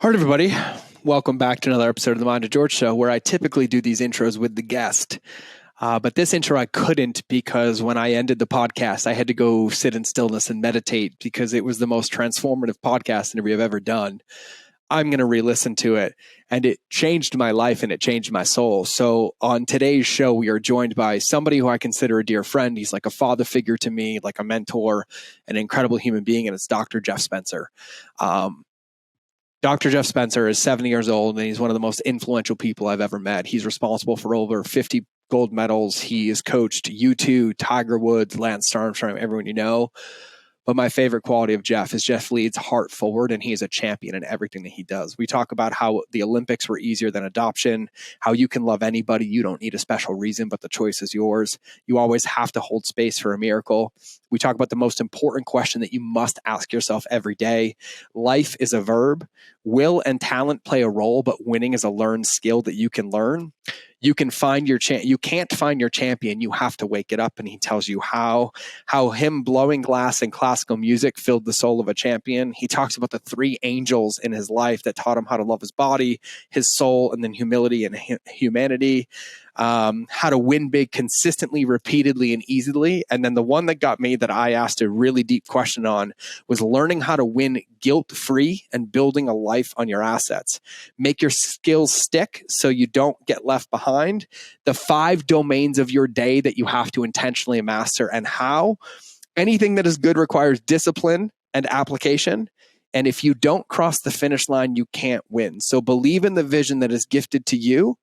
All right, everybody. Welcome back to another episode of the Mind of George Show, where I typically do these intros with the guest. But this intro I couldn't, because when I ended the podcast, I had to go sit in stillness and meditate because it was the most transformative podcast interview I've ever done. I'm going to re-listen to it, and it changed my life and it changed my soul. So on today's show, we are joined by somebody who I consider a dear friend. He's like a father figure to me, like a mentor, an incredible human being, and it's Dr. Jeff Spencer. Dr. Jeff Spencer is 70 years old, and he's one of the most influential people I've ever met. He's responsible for over 50 gold medals. He has coached U2, Tiger Woods, Lance Armstrong, everyone you know. But my favorite quality of Jeff is Jeff leads heart forward, and he is a champion in everything that he does. We talk about how the Olympics were easier than adoption, how you can love anybody. You don't need a special reason, but the choice is yours. You always have to hold space for a miracle. We talk about the most important question that you must ask yourself every day. Life is a verb. Will and talent play a role, but winning is a learned skill that you can learn. You can find your you can't find your champion. You have to wake it up. And he tells you how him blowing glass and classical music filled the soul of a champion. He talks about the three angels in his life that taught him how to love his body, his soul, and then humility and humanity. How to win big consistently, repeatedly, and easily. And then the one that got me, that I asked a really deep question on, was learning how to win guilt-free and building a life on your assets. Make your skills stick so you don't get left behind. The 5 domains of your day that you have to intentionally master, and how. Anything that is good requires discipline and application. And if you don't cross the finish line, you can't win. So believe in the vision that is gifted to you.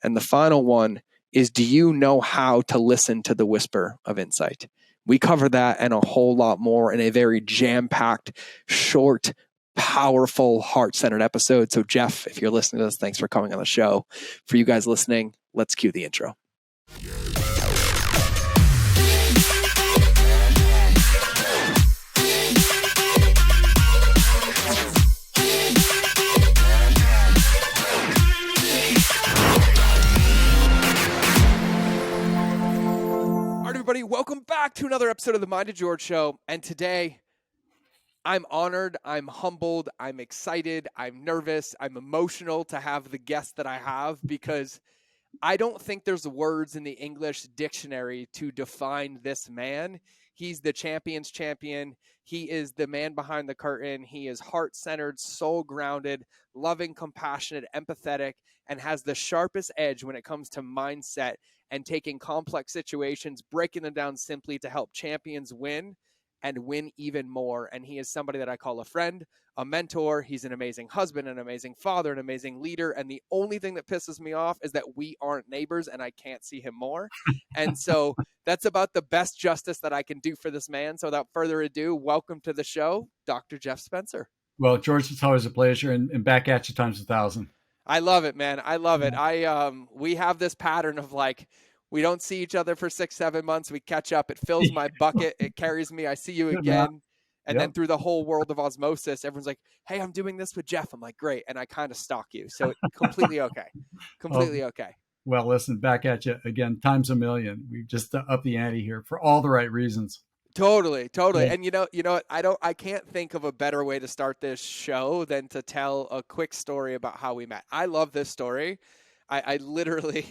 And the final one is, do you know how to listen to the whisper of insight? We cover that and a whole lot more in a very jam-packed, short, powerful, heart-centered episode. So Jeff, if you're listening to this, thanks for coming on the show. For you guys listening, let's cue the intro. Everybody, welcome back to another episode of the Mind of George Show. And today, I'm honored, I'm humbled, I'm excited, I'm nervous, I'm emotional to have the guest that I have, because I don't think there's words in the English dictionary to define this man. He's the champion's champion. He is the man behind the curtain. He is heart-centered, soul-grounded, loving, compassionate, empathetic, and has the sharpest edge when it comes to mindset and taking complex situations, breaking them down simply to help champions win and win even more. And he is somebody that I call a friend, a mentor. He's an amazing husband, an amazing father, an amazing leader. And the only thing that pisses me off is that we aren't neighbors and I can't see him more. And so that's about the best justice that I can do for this man. So without further ado, welcome to the show, Dr. Jeff Spencer. Well, George, it's always a pleasure, and back at you times 1,000. I love it, man. I love it. We have this pattern of like, we don't see each other for 6-7 months. We catch up. It fills my bucket. It carries me. I see you again. And then through the whole world of osmosis, everyone's like, hey, I'm doing this with Jeff. I'm like, great. And I kind of stalk you. So completely okay. Completely okay. Well, listen, back at you again, times a million. We've just upped the ante here for all the right reasons. Totally. Yeah. And you know, I can't think of a better way to start this show than to tell a quick story about how we met. I love this story. I literally,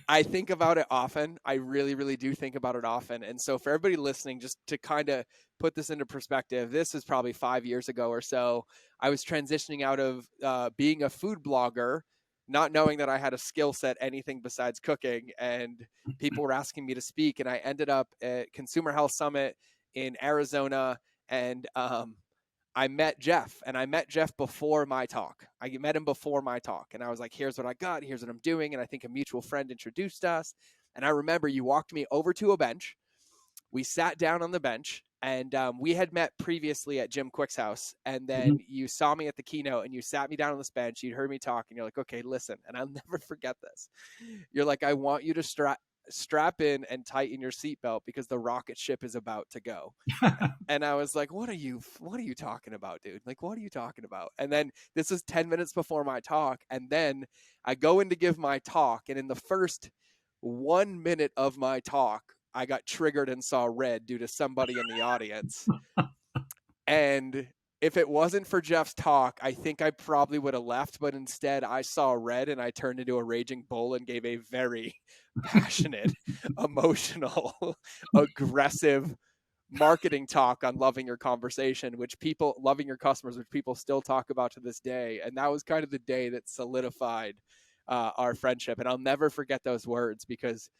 I think about it often. I really, really do think about it often. And so for everybody listening, just to kind of put this into perspective, this is probably 5 years ago or so. I was transitioning out of being a food blogger, not knowing that I had a skill set, anything besides cooking. And people were asking me to speak. And I ended up at Consumer Health Summit in Arizona. And I met Jeff, and I met Jeff before my talk. I met him before my talk, and I was like, here's what I got. Here's what I'm doing. And I think a mutual friend introduced us. And I remember you walked me over to a bench. We sat down on the bench, and we had met previously at Jim Quick's house. And then you saw me at the keynote, and you sat me down on this bench. You'd heard me talk, and you're like, okay, listen. And I'll never forget this. You're like, I want you to strap in and tighten your seatbelt because the rocket ship is about to go. And I was like, what are you talking about, dude? Like, what are you talking about? And then this is 10 minutes before my talk. And then I go in to give my talk. And in the first 1 minute of my talk, I got triggered and saw red due to somebody in the audience. And if it wasn't for Jeff's talk, I think I probably would have left, but instead I saw red and I turned into a raging bull and gave a very passionate, emotional, aggressive marketing talk on loving your conversation, which people loving your customers, which people still talk about to this day. And that was kind of the day that solidified our friendship. And I'll never forget those words because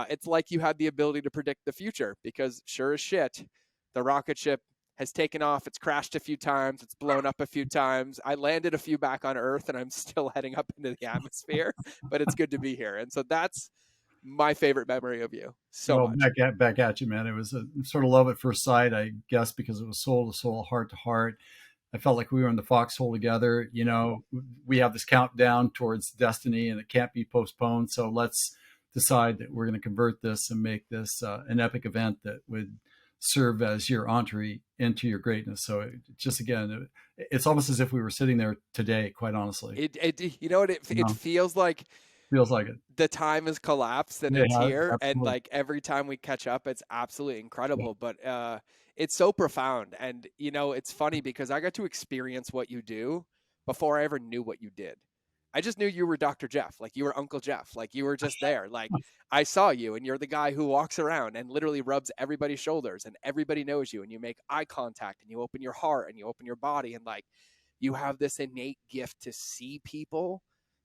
it's like you had the ability to predict the future because sure as shit, the rocket ship has taken off. It's crashed a few times. It's blown up a few times. I landed a few back on Earth and I'm still heading up into the atmosphere, but it's good to be here. And so that's my favorite memory of you so Well, much. back at you, man. It was a sort of love at first sight, I guess, because it was soul to soul, heart to heart. I felt like we were in the foxhole together. You know, we have this countdown towards destiny and it can't be postponed. So let's decide that we're going to convert this and make this an epic event that would serve as your entree into your greatness. So just again, it's almost as if we were sitting there today, quite honestly. You know what? It No, feels like feels like it. the time has collapsed and It it's has, here. And absolutely. like every time we catch up, it's absolutely incredible. But it's so profound. And, you know, it's funny because I got to experience what you do before I ever knew what you did. I just knew you were Dr. Jeff, like you were Uncle Jeff, like you were just there. Like I saw you and you're the guy who walks around and literally rubs everybody's shoulders and everybody knows you and you make eye contact and you open your heart and you open your body and like you have this innate gift to see people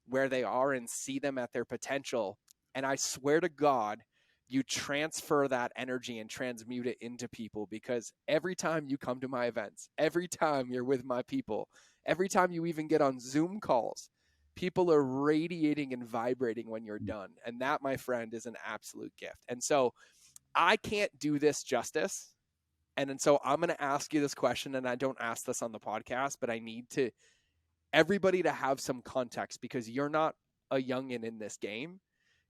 where they are and see them at their potential. And I swear to God, you transfer that energy and transmute it into people because every time you come to my events, every time you're with my people, every time you even get on Zoom calls, people are radiating and vibrating when you're done. And that, my friend, is an absolute gift. And so I can't do this justice. And so I'm going to ask you this question. And I don't ask this on the podcast, but I need to everybody to have some context because you're not a youngin in this game.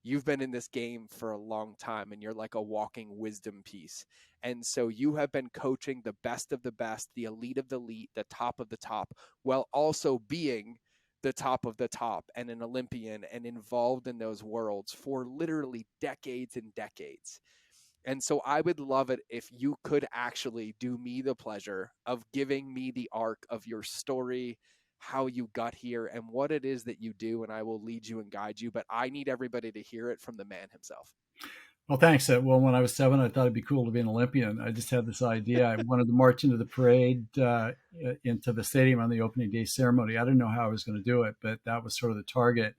You've been in this game for a long time and you're like a walking wisdom piece. And so you have been coaching the best of the best, the elite of the elite, the top of the top, while also being the top of the top and an Olympian and involved in those worlds for literally decades and decades. And so I would love it if you could actually do me the pleasure of giving me the arc of your story, how you got here, and what it is that you do. And I will lead you and guide you. But I need everybody to hear it from the man himself. Well, thanks. Well, when I was 7, I thought it'd be cool to be an Olympian. I just had this idea. I wanted to march into the parade, into the stadium on the opening day ceremony. I didn't know how I was going to do it, but that was sort of the target.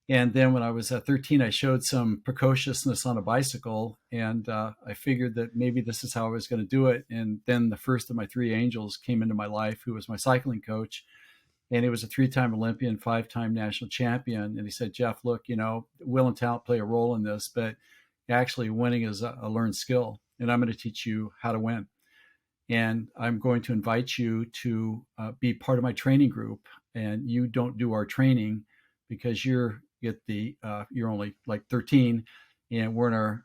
And then when I was 13, I showed some precociousness on a bicycle, and I figured that maybe this is how I was going to do it. And then the first of my 3 angels came into my life, who was my cycling coach, and he was a 3-time Olympian, 5-time national champion. And he said, Jeff, look, you know, will and talent play a role in this, but actually winning is a learned skill, and I'm going to teach you how to win. And I'm going to invite you to be part of my training group. And you don't do our training because you're only like 13, and we're in our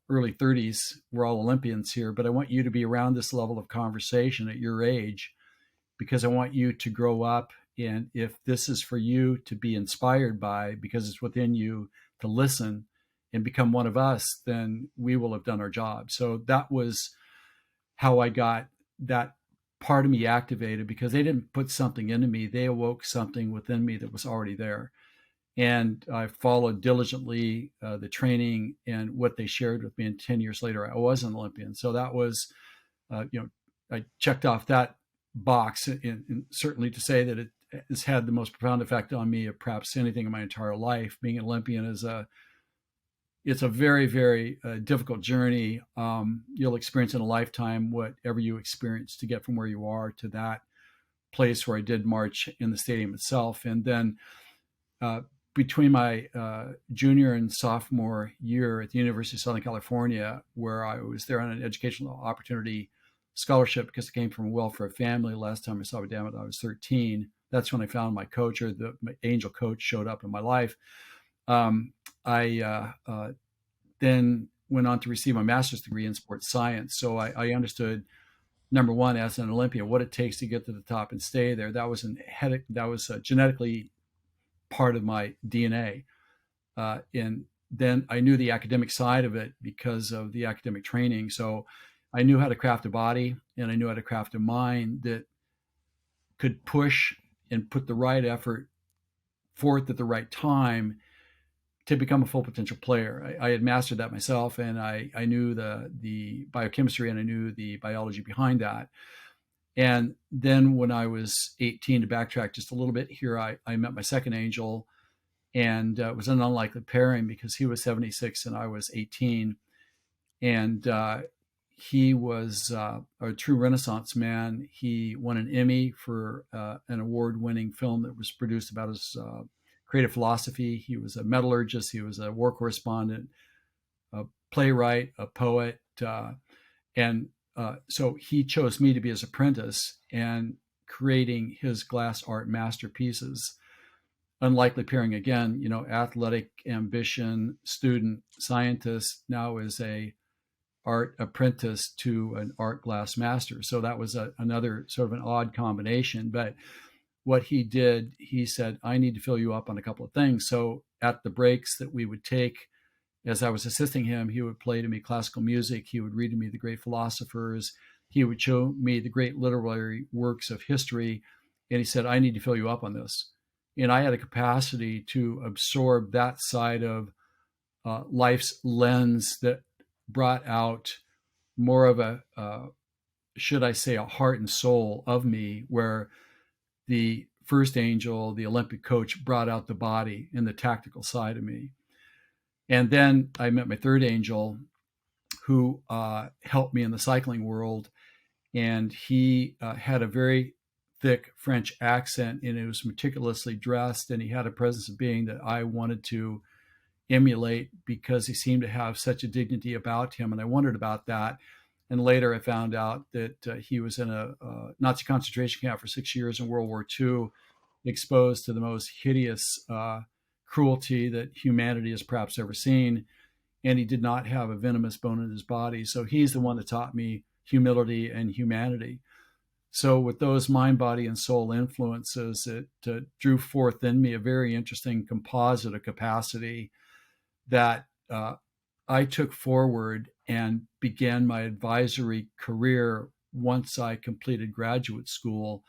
early 30s. We're all Olympians here, but I want you to be around this level of conversation at your age because I want you to grow up. And if this is for you to be inspired by, because it's within you to listen and become one of us, then we will have done our job. So that was how I got that part of me activated, because they didn't put something into me. They awoke something within me that was already there. And I followed diligently the training and what they shared with me. And 10 years later, I was an Olympian. So that was, I checked off that box, and certainly to say that it has had the most profound effect on me of perhaps anything in my entire life. Being an Olympian it's a very, very difficult journey. You'll experience in a lifetime whatever you experience to get from where you are to that place where I did march in the stadium itself. And then uh, between my junior and sophomore year at the University of Southern California, where I was there on an educational opportunity scholarship because I came from a welfare family. Last time I saw my dad when I was 13. That's when I found my coach, or my angel coach, showed up in my life. I then went on to receive my master's degree in sports science. So I understood, number one, as an Olympian, what it takes to get to the top and stay there. That was genetically part of my DNA. And then I knew the academic side of it because of the academic training. So I knew how to craft a body. and I knew how to craft a mind that could push and put the right effort forth at the right time to become a full potential player. I had mastered that myself, and I knew the biochemistry and I knew the biology behind that. And then when I was 18, to backtrack just a little bit here, I met my second angel, and it was an unlikely pairing because he was 76 and I was 18. And he was a true Renaissance man. He won an Emmy for an award-winning film that was produced about his creative philosophy. He was a metallurgist. He was a war correspondent, a playwright, a poet, and so he chose me to be his apprentice and creating his glass art masterpieces. Unlikely pairing again, athletic ambition, student, scientist, now is a art apprentice to an art glass master. So that was another sort of an odd combination. But what he did, he said, I need to fill you up on a couple of things. So at the breaks that we would take, as I was assisting him, he would play to me classical music. He would read to me the great philosophers. He would show me the great literary works of history. And he said, I need to fill you up on this. And I had a capacity to absorb that side of life's lens that brought out more of a, should I say, a heart and soul of me, where the first angel, the Olympic coach, brought out the body and the tactical side of me. And then I met my third angel, who helped me in the cycling world. And he had a very thick French accent, and he was meticulously dressed, and he had a presence of being that I wanted to emulate because he seemed to have such a dignity about him. And I wondered about that. And later I found out that he was in a Nazi concentration camp for 6 years in World War II, exposed to the most hideous cruelty that humanity has perhaps ever seen. And he did not have a venomous bone in his body. So he's the one that taught me humility and humanity. So with those mind, body, and soul influences, it drew forth in me a very interesting composite of capacity that I took forward and began my advisory career once I completed graduate school,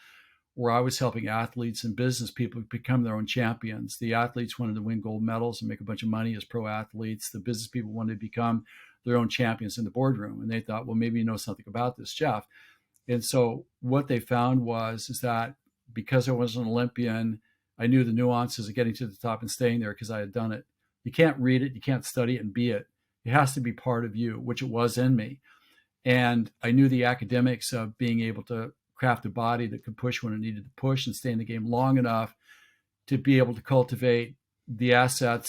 where I was helping athletes and business people become their own champions. The athletes wanted to win gold medals and make a bunch of money as pro athletes. The business people wanted to become their own champions in the boardroom. And they thought, well, maybe you know something about this, Jeff. And so what they found is that because I was an Olympian, I knew the nuances of getting to the top and staying there because I had done it. You can't read it, you can't study it and be it. It has to be part of you, which it was in me. And I knew the academics of being able to craft a body that could push when it needed to push and stay in the game long enough to be able to cultivate the assets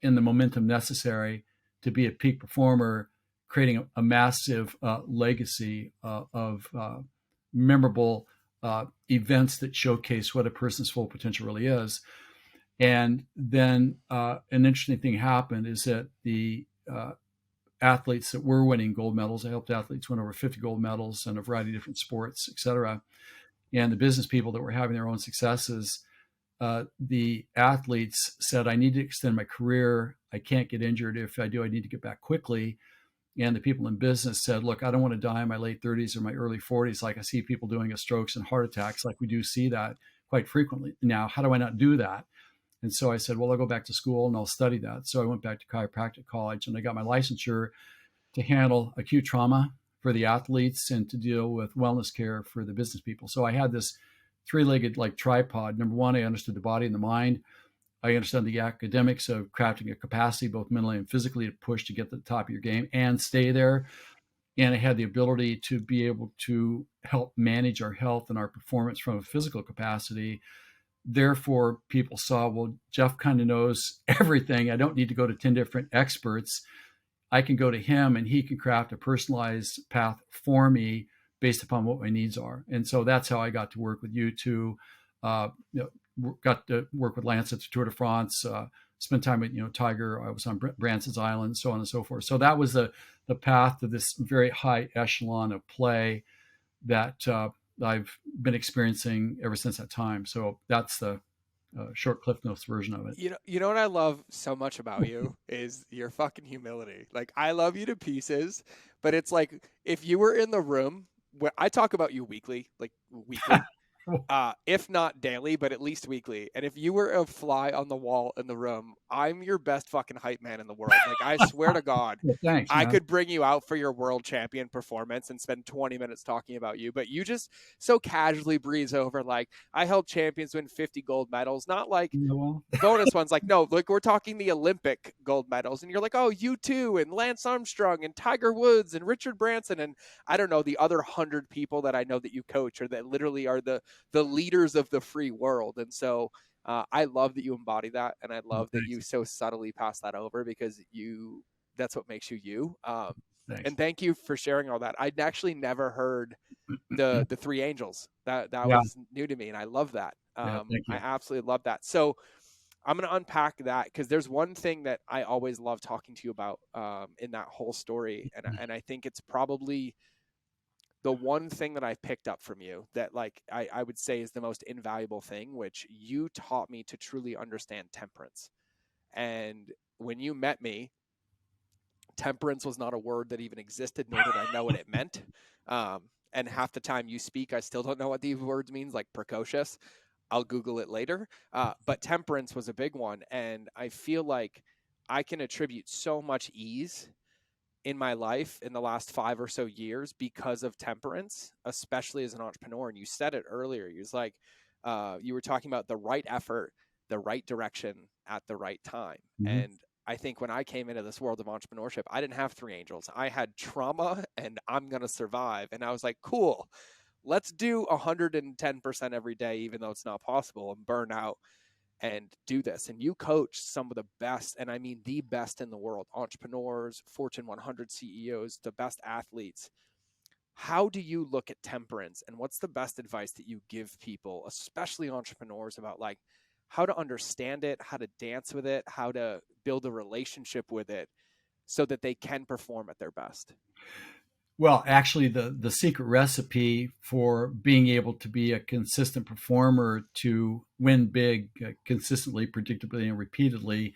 and the momentum necessary to be a peak performer, creating a massive legacy of memorable events that showcase what a person's full potential really is. And then an interesting thing happened is that the athletes that were winning gold medals, I helped athletes win over 50 gold medals in a variety of different sports, et cetera. And the business people that were having their own successes, the athletes said, I need to extend my career. I can't get injured. If I do, I need to get back quickly. And the people in business said, look, I don't want to die in my late 30s or my early 40s. Like I see people doing with strokes and heart attacks, like we do see that quite frequently. Now, how do I not do that? And so I said, well, I'll go back to school and I'll study that. So I went back to chiropractic college and I got my licensure to handle acute trauma for the athletes and to deal with wellness care for the business people. So I had this three-legged like tripod. Number one, I understood the body and the mind. I understand the academics of crafting a capacity, both mentally and physically, to push to get to the top of your game and stay there. And I had the ability to be able to help manage our health and our performance from a physical capacity. Therefore, people saw, well, Jeff kind of knows everything. I don't need to go to 10 different experts. I can go to him and he can craft a personalized path for me based upon what my needs are. And so that's how I got to work with you two. Got to work with Lance at the Tour de France, spent time with, Tiger. I was on Branson's Island, so on and so forth. So that was the path to this very high echelon of play that I've been experiencing ever since that time. So that's the short Cliff Notes version of it. You know what I love so much about you is your fucking humility. Like I love you to pieces, but it's like if you were in the room I talk about you weekly, like weekly, if not daily, but at least weekly. And if you were a fly on the wall in the room, I'm your best fucking hype man in the world. Like, I swear to God, Well, thanks, I man. could bring you out for your world champion performance and spend 20 minutes talking about you, but you just so casually breeze over, like, I helped champions win 50 gold medals, not like Well, bonus ones. Like, no, like, we're talking the Olympic gold medals, and you're like, oh, you too, and Lance Armstrong and Tiger Woods and Richard Branson and I don't know, the other 100 people that I know that you coach, or that literally are the leaders of the free world. And so I love that you embody that, and I love that thanks. you so subtly pass that over, because that's what makes you you. Thanks. And thank you for sharing all that. I'd actually never heard the three angels. That Yeah. was new to me, and I love that. Yeah. Thank I you. absolutely love that. So I'm going to unpack that, because there's one thing that I always love talking to you about in that whole story, and I think it's probably the one thing that I've picked up from you that, like, I would say is the most invaluable thing, which you taught me to truly understand temperance. And when you met me, temperance was not a word that even existed, nor did I know what it meant. And half the time you speak, I still don't know what these words means, like precocious. I'll Google it later. But temperance was a big one. And I feel like I can attribute so much ease in my life in the last 5 or so years because of temperance, especially as an entrepreneur. And you said it earlier. You was like, you were talking about the right effort, the right direction at the right time. Mm-hmm. And I think when I came into this world of entrepreneurship, I didn't have three angels. I had trauma and I'm going to survive. And I was like, cool, let's do 110% every day, even though it's not possible, and burn out and do this. And you coach some of the best, and I mean the best in the world, entrepreneurs, Fortune 100 CEOs, the best athletes. How do you look at temperance, and what's the best advice that you give people, especially entrepreneurs, about like how to understand it, how to dance with it, how to build a relationship with it so that they can perform at their best? Well, actually, the secret recipe for being able to be a consistent performer, to win big, consistently, predictably, and repeatedly,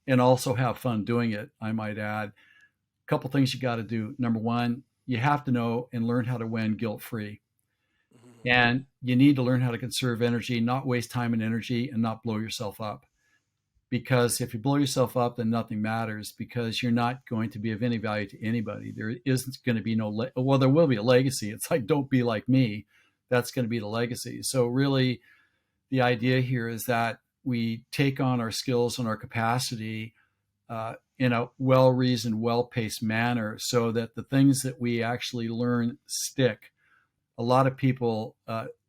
and also have fun doing it, I might add, a couple things you got to do. Number one, you have to know and learn how to win guilt free. Mm-hmm. And you need to learn how to conserve energy, not waste time and energy, and not blow yourself up. Because if you blow yourself up, then nothing matters, because you're not going to be of any value to anybody. There isn't going to be well, there will be a legacy. It's like, don't be like me. That's going to be the legacy. So really, the idea here is that we take on our skills and our capacity in a well-reasoned, well-paced manner, so that the things that we actually learn stick. A lot of people,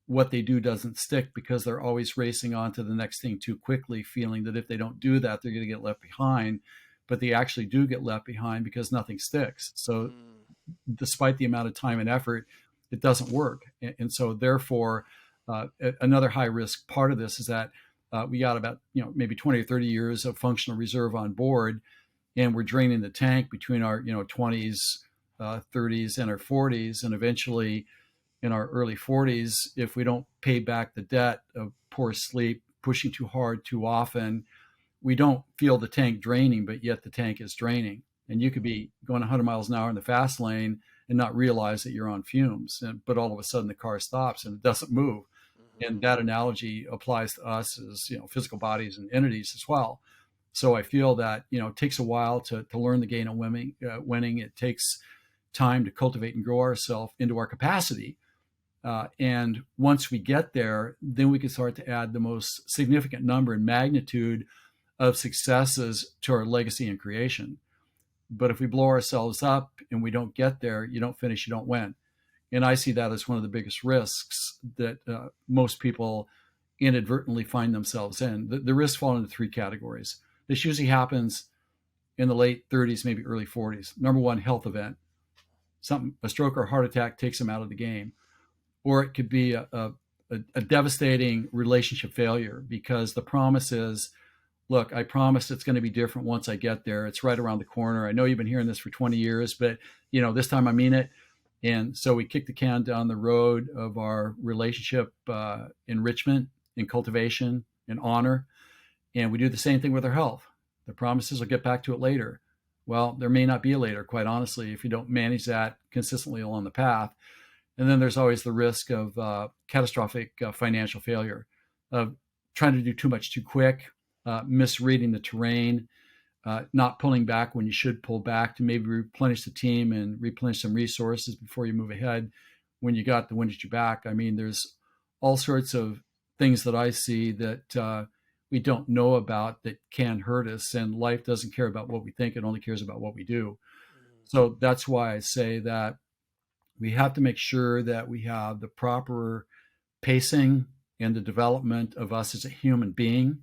what they do doesn't stick because they're always racing on to the next thing too quickly, feeling that if they don't do that, they're going to get left behind. But they actually do get left behind because nothing sticks. So, Mm. despite the amount of time and effort, it doesn't work. And so, therefore, another high risk part of this is that we got about maybe 20 or 30 years of functional reserve on board, and we're draining the tank between our 20s, 30s, and our 40s, and eventually in our early 40s, if we don't pay back the debt of poor sleep, pushing too hard too often, we don't feel the tank draining, but yet the tank is draining. And you could be going 100 miles an hour in the fast lane and not realize that you're on fumes, but all of a sudden the car stops and it doesn't move. And Mm-hmm. that analogy applies to us as physical bodies and entities as well. So I feel that it takes a while to learn the game of winning. It takes time to cultivate and grow ourselves into our capacity. And once we get there, then we can start to add the most significant number and magnitude of successes to our legacy and creation. But if we blow ourselves up and we don't get there, you don't finish, you don't win. And I see that as one of the biggest risks that most people inadvertently find themselves in. The risks fall into three categories. This usually happens in the late 30s, maybe early 40s. Number one, health event. A stroke or a heart attack takes them out of the game. Or it could be a devastating relationship failure, because the promise is, look, I promise it's going to be different once I get there. It's right around the corner. I know you've been hearing this for 20 years, but this time I mean it. And so we kick the can down the road of our relationship enrichment and cultivation and honor. And we do the same thing with our health. The promises will get back to it later. Well, there may not be a later, quite honestly, if you don't manage that consistently along the path. And then there's always the risk of catastrophic financial failure, of trying to do too much too quick, misreading the terrain, not pulling back when you should pull back to maybe replenish the team and replenish some resources before you move ahead when you got the wind at your back. I mean, there's all sorts of things that I see that we don't know about that can hurt us. And life doesn't care about what we think, it only cares about what we do. So that's why I say that we have to make sure that we have the proper pacing and the development of us as a human being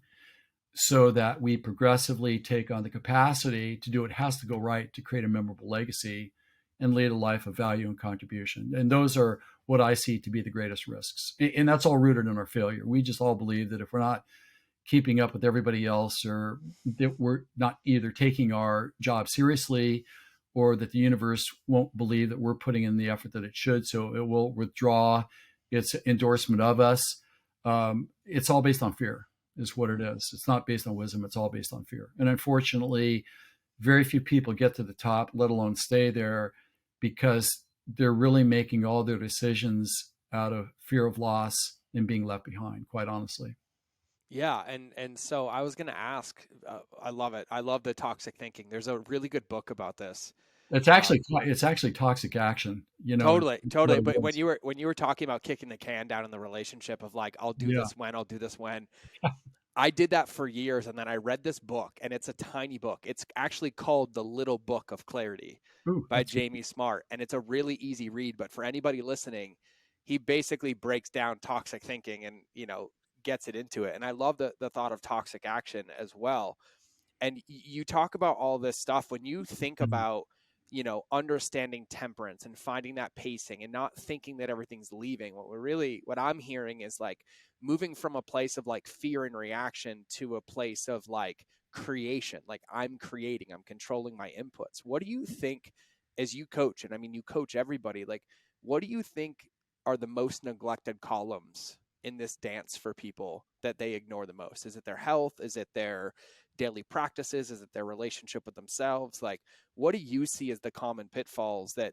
so that we progressively take on the capacity to do what has to go right to create a memorable legacy and lead a life of value and contribution. And those are what I see to be the greatest risks. And that's all rooted in our failure. We just all believe that if we're not keeping up with everybody else, or that we're not either taking our job seriously, or that the universe won't believe that we're putting in the effort that it should, so it will withdraw its endorsement of us. It's all based on fear, is what it is. It's not based on wisdom. It's all based on fear. And unfortunately, very few people get to the top, let alone stay there, because they're really making all their decisions out of fear of loss and being left behind, quite honestly. Yeah, and so I was going to ask, I love it. I love the toxic thinking. There's a really good book about this. It's actually toxic action, Totally, what totally. it But is. when you were talking about kicking the can down in the relationship of like, Yeah. I'll do this when, I did that for years, and then I read this book, and it's a tiny book. It's actually called The Little Book of Clarity Ooh, by that's good. Jamie Smart, and it's a really easy read. But for anybody listening, he basically breaks down toxic thinking and gets it into it. And I love the thought of toxic action as well. And you talk about all this stuff when you think Mhm. about understanding temperance and finding that pacing and not thinking that everything's leaving. What I'm hearing is like moving from a place of like fear and reaction to a place of like creation. Like I'm creating, I'm controlling my inputs. What do you think, as you coach, and I mean you coach everybody, like what do you think are the most neglected columns in this dance for people that they ignore the most? Is it their health? Is it their daily practices? Is it their relationship with themselves? Like, what do you see as the common pitfalls that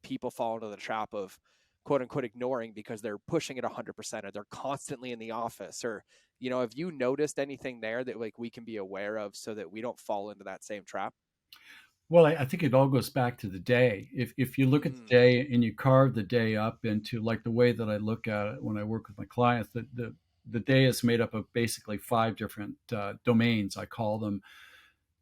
people fall into the trap of quote unquote ignoring because they're pushing it 100%, or they're constantly in the office, or have you noticed anything there that like we can be aware of so that we don't fall into that same trap? Well, I think it all goes back to the day. If you look at the Mm, day and you carve the day up into like the way that I look at it when I work with my clients, the day is made up of basically five different domains. I call them.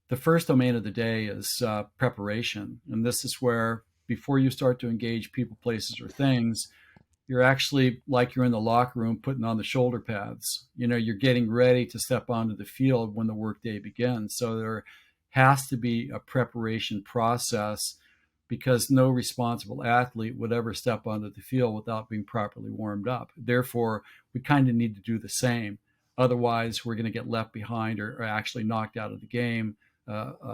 The first domain of the day is preparation, and this is where before you start to engage people, places, or things, you're actually like you're in the locker room putting on the shoulder pads. You're getting ready to step onto the field when the workday begins. So there has to be a preparation process, because no responsible athlete would ever step onto the field without being properly warmed up. Therefore, we kind of need to do the same. Otherwise, we're going to get left behind, or actually knocked out of the game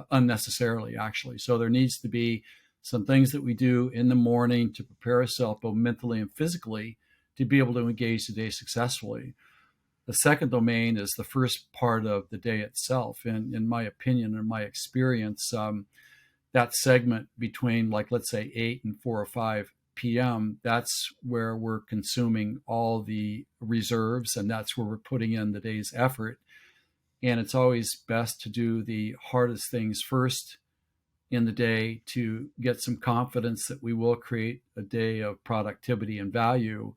unnecessarily, actually. So there needs to be some things that we do in the morning to prepare ourselves both mentally and physically to be able to engage the day successfully. The second domain is the first part of the day itself. And in my opinion and my experience, that segment between, like, let's say 8 and 4 or 5 p.m., that's where we're consuming all the reserves, and that's where we're putting in the day's effort. And it's always best to do the hardest things first in the day to get some confidence that we will create a day of productivity and value,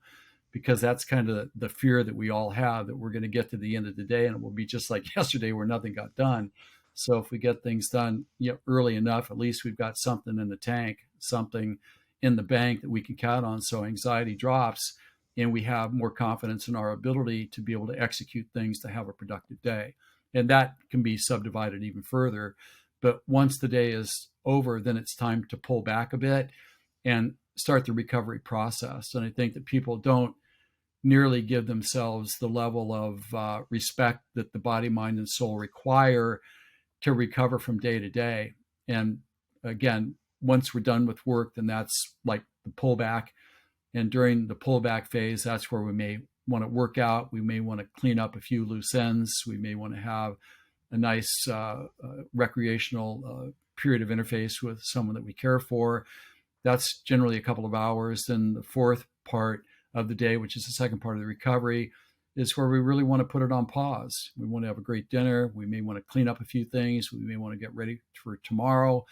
because that's kind of the fear that we all have, that we're going to get to the end of the day and it will be just like yesterday where nothing got done. So if we get things done early enough, at least we've got something in the tank, something in the bank that we can count on, so anxiety drops and we have more confidence in our ability to be able to execute things to have a productive day. And that can be subdivided even further. But once the day is over, then it's time to pull back a bit and start the recovery process. And I think that people don't nearly give themselves the level of respect that the body, mind, and soul require to recover from day to day. And again, once we're done with work, then that's like the pullback. And during the pullback phase, that's where we may want to work out. We may want to clean up a few loose ends. We may want to have a nice recreational period of interface with someone that we care for. That's generally a couple of hours. Then the fourth part of the day, which is the second part of the recovery, is where we really want to put it on pause. We want to have a great dinner. We may want to clean up a few things. We may want to get ready for tomorrow.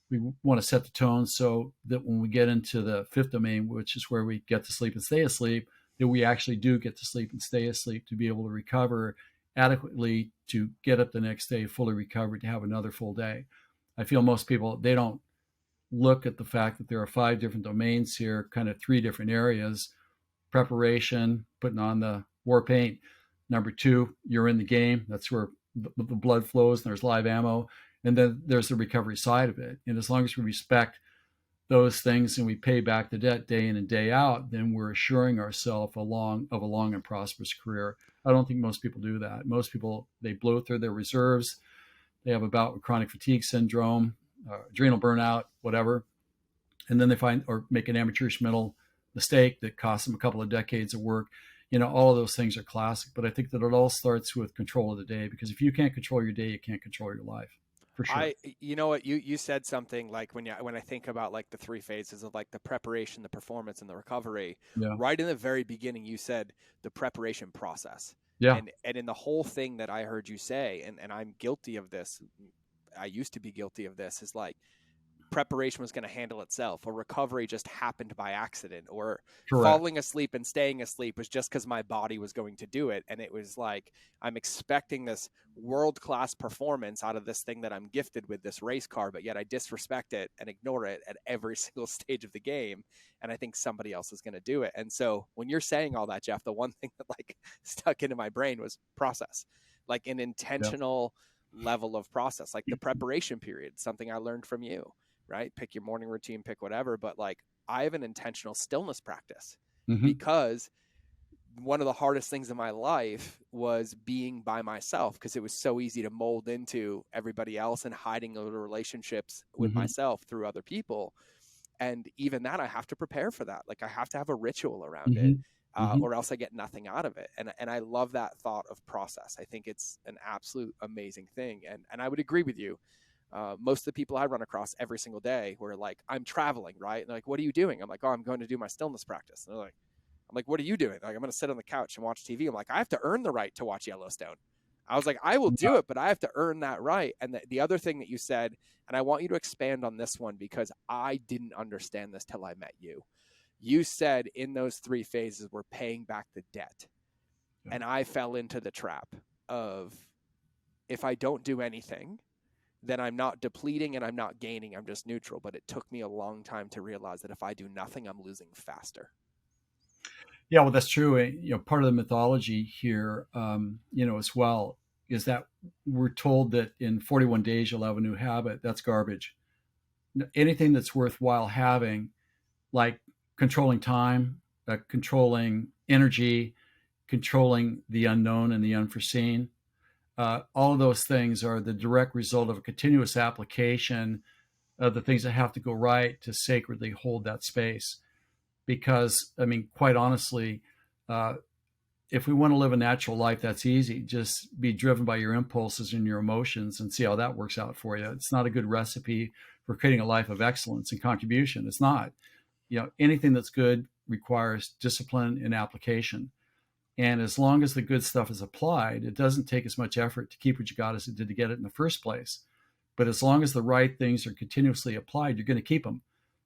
We want to set the tone so that when we get into the fifth domain, which is where we get to sleep and stay asleep, that we actually do get to sleep and stay asleep to be able to recover adequately to get up the next day fully recovered to have another full day. I feel most people, they don't look at the fact that there are 5 different domains here, kind of 3 different areas: preparation, putting on the war paint. Number 2, you're in the game. That's where the blood flows and there's live ammo. And then there's the recovery side of it. And as long as we respect those things and we pay back the debt day in and day out, then we're assuring ourselves of a long and prosperous career. I don't think most people do that. Most people, they blow through their reserves. They have a bout with chronic fatigue syndrome, adrenal burnout, whatever. And then they find or make an amateurish mental mistake that costs them a couple of decades of work. All of those things are classic. But I think that it all starts with control of the day, because if you can't control your day, you can't control your life. For sure. You know what, you said something like when I think about like the 3 phases of like the preparation, the performance, and the recovery. Yeah. Right in the very beginning, you said the preparation process. Yeah. And in the whole thing that I heard you say, and I'm guilty of this. I used to be guilty of this, is like preparation was going to handle itself, or recovery just happened by accident, or Correct. falling asleep and staying asleep was just because my body was going to do it. And it was like, I'm expecting this world-class performance out of this thing that I'm gifted with, this race car, but yet I disrespect it and ignore it at every single stage of the game. And I think somebody else is going to do it. And so when you're saying all that, Jeff, the one thing that like stuck into my brain was process, like an intentional level of process, like the preparation period, something I learned from you. Right? Pick your morning routine, pick whatever. But like, I have an intentional stillness practice because one of the hardest things in my life was being by myself, because it was so easy to mold into everybody else and hiding little relationships with myself through other people. And even that, I have to prepare for that. Like I have to have a ritual around it, or else I get nothing out of it. And I love that thought of process. I think it's an absolute amazing thing. And I would agree with you. Most of the people I run across every single day were like, I'm traveling, right? And they're like, what are you doing? I'm like, oh, I'm going to do my stillness practice. And I'm like, what are you doing? Like, I'm going to sit on the couch and watch TV. I'm like, I have to earn the right to watch Yellowstone. I was like, I will do it, but I have to earn that right. And the other thing that you said, and I want you to expand on this one, because I didn't understand this till I met you. You said in those 3 phases, we're paying back the debt. Yeah. And I fell into the trap of, if I don't do anything, then I'm not depleting and I'm not gaining. I'm just neutral. But it took me a long time to realize that if I do nothing, I'm losing faster. Yeah, well, that's true. Part of the mythology here, as well, is that we're told that in 41 days you'll have a new habit. That's garbage. Anything that's worthwhile having, like controlling time, controlling energy, controlling the unknown and the unforeseen, all of those things are the direct result of a continuous application of the things that have to go right to sacredly hold that space. Because, quite honestly, if we want to live a natural life, that's easy. Just be driven by your impulses and your emotions and see how that works out for you. It's not a good recipe for creating a life of excellence and contribution. It's not. Anything that's good requires discipline and application. And as long as the good stuff is applied, it doesn't take as much effort to keep what you got as it did to get it in the first place. But as long as the right things are continuously applied, you're going to keep them.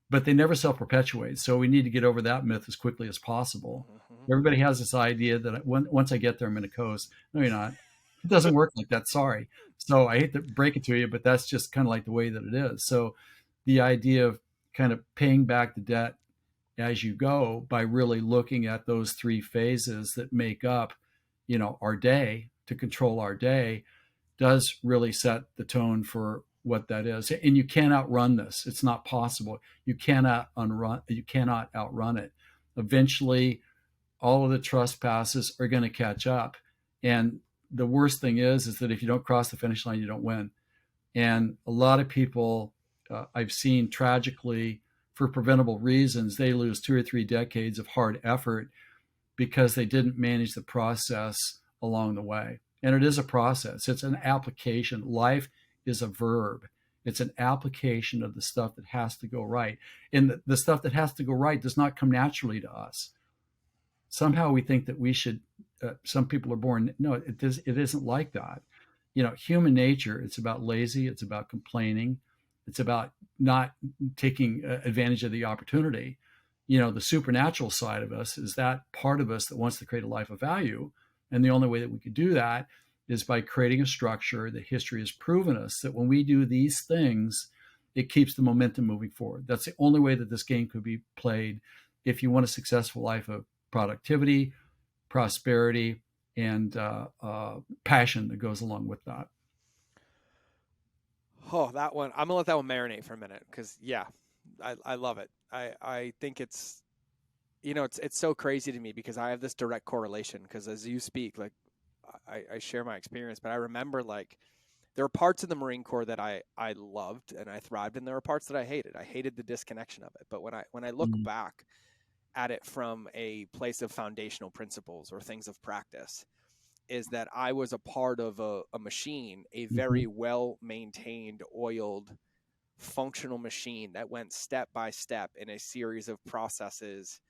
But they never self-perpetuate. So we need to get over that myth as quickly as possible. Everybody has this idea that once I get there, I'm going to coast. No, you're not. It doesn't work like that. Sorry. So I hate to break it to you, but that's just kind of like the way that it is. So the idea of kind of paying back the debt as you go by really looking at those 3 phases that make up, our day, to control our day, does really set the tone for what that is. And you can't outrun this. It's not possible. You cannot outrun it. Eventually, all of the trespasses are going to catch up. And the worst thing is that if you don't cross the finish line, you don't win. And a lot of people I've seen tragically, for preventable reasons, they lose 2 or 3 decades of hard effort because they didn't manage the process along the way. And it is a process. It's an application. Life is a verb. It's an application of the stuff that has to go right. And the stuff that has to go right does not come naturally to us. somehow we think that we should, some people are born, no, it isn't like that. Human nature, it's about lazy, it's about complaining, it's about not taking advantage of the opportunity. The supernatural side of us is that part of us that wants to create a life of value. And the only way that we could do that is by creating a structure that history has proven us that when we do these things, it keeps the momentum moving forward. That's the only way that this game could be played if you want a successful life of productivity, prosperity, and passion that goes along with that. Oh, that one. I'm gonna let that one marinate for a minute because yeah, I love it. I think it's it's so crazy to me because I have this direct correlation because as you speak, like I share my experience, but I remember like there were parts of the Marine Corps that I loved and I thrived, and there were parts that I hated. I hated the disconnection of it. But when I look Mm-hmm. back at it from a place of foundational principles or things of practice, is that I was a part of a machine, a Mm-hmm. very well maintained, oiled, functional machine that went step by step in a series of processes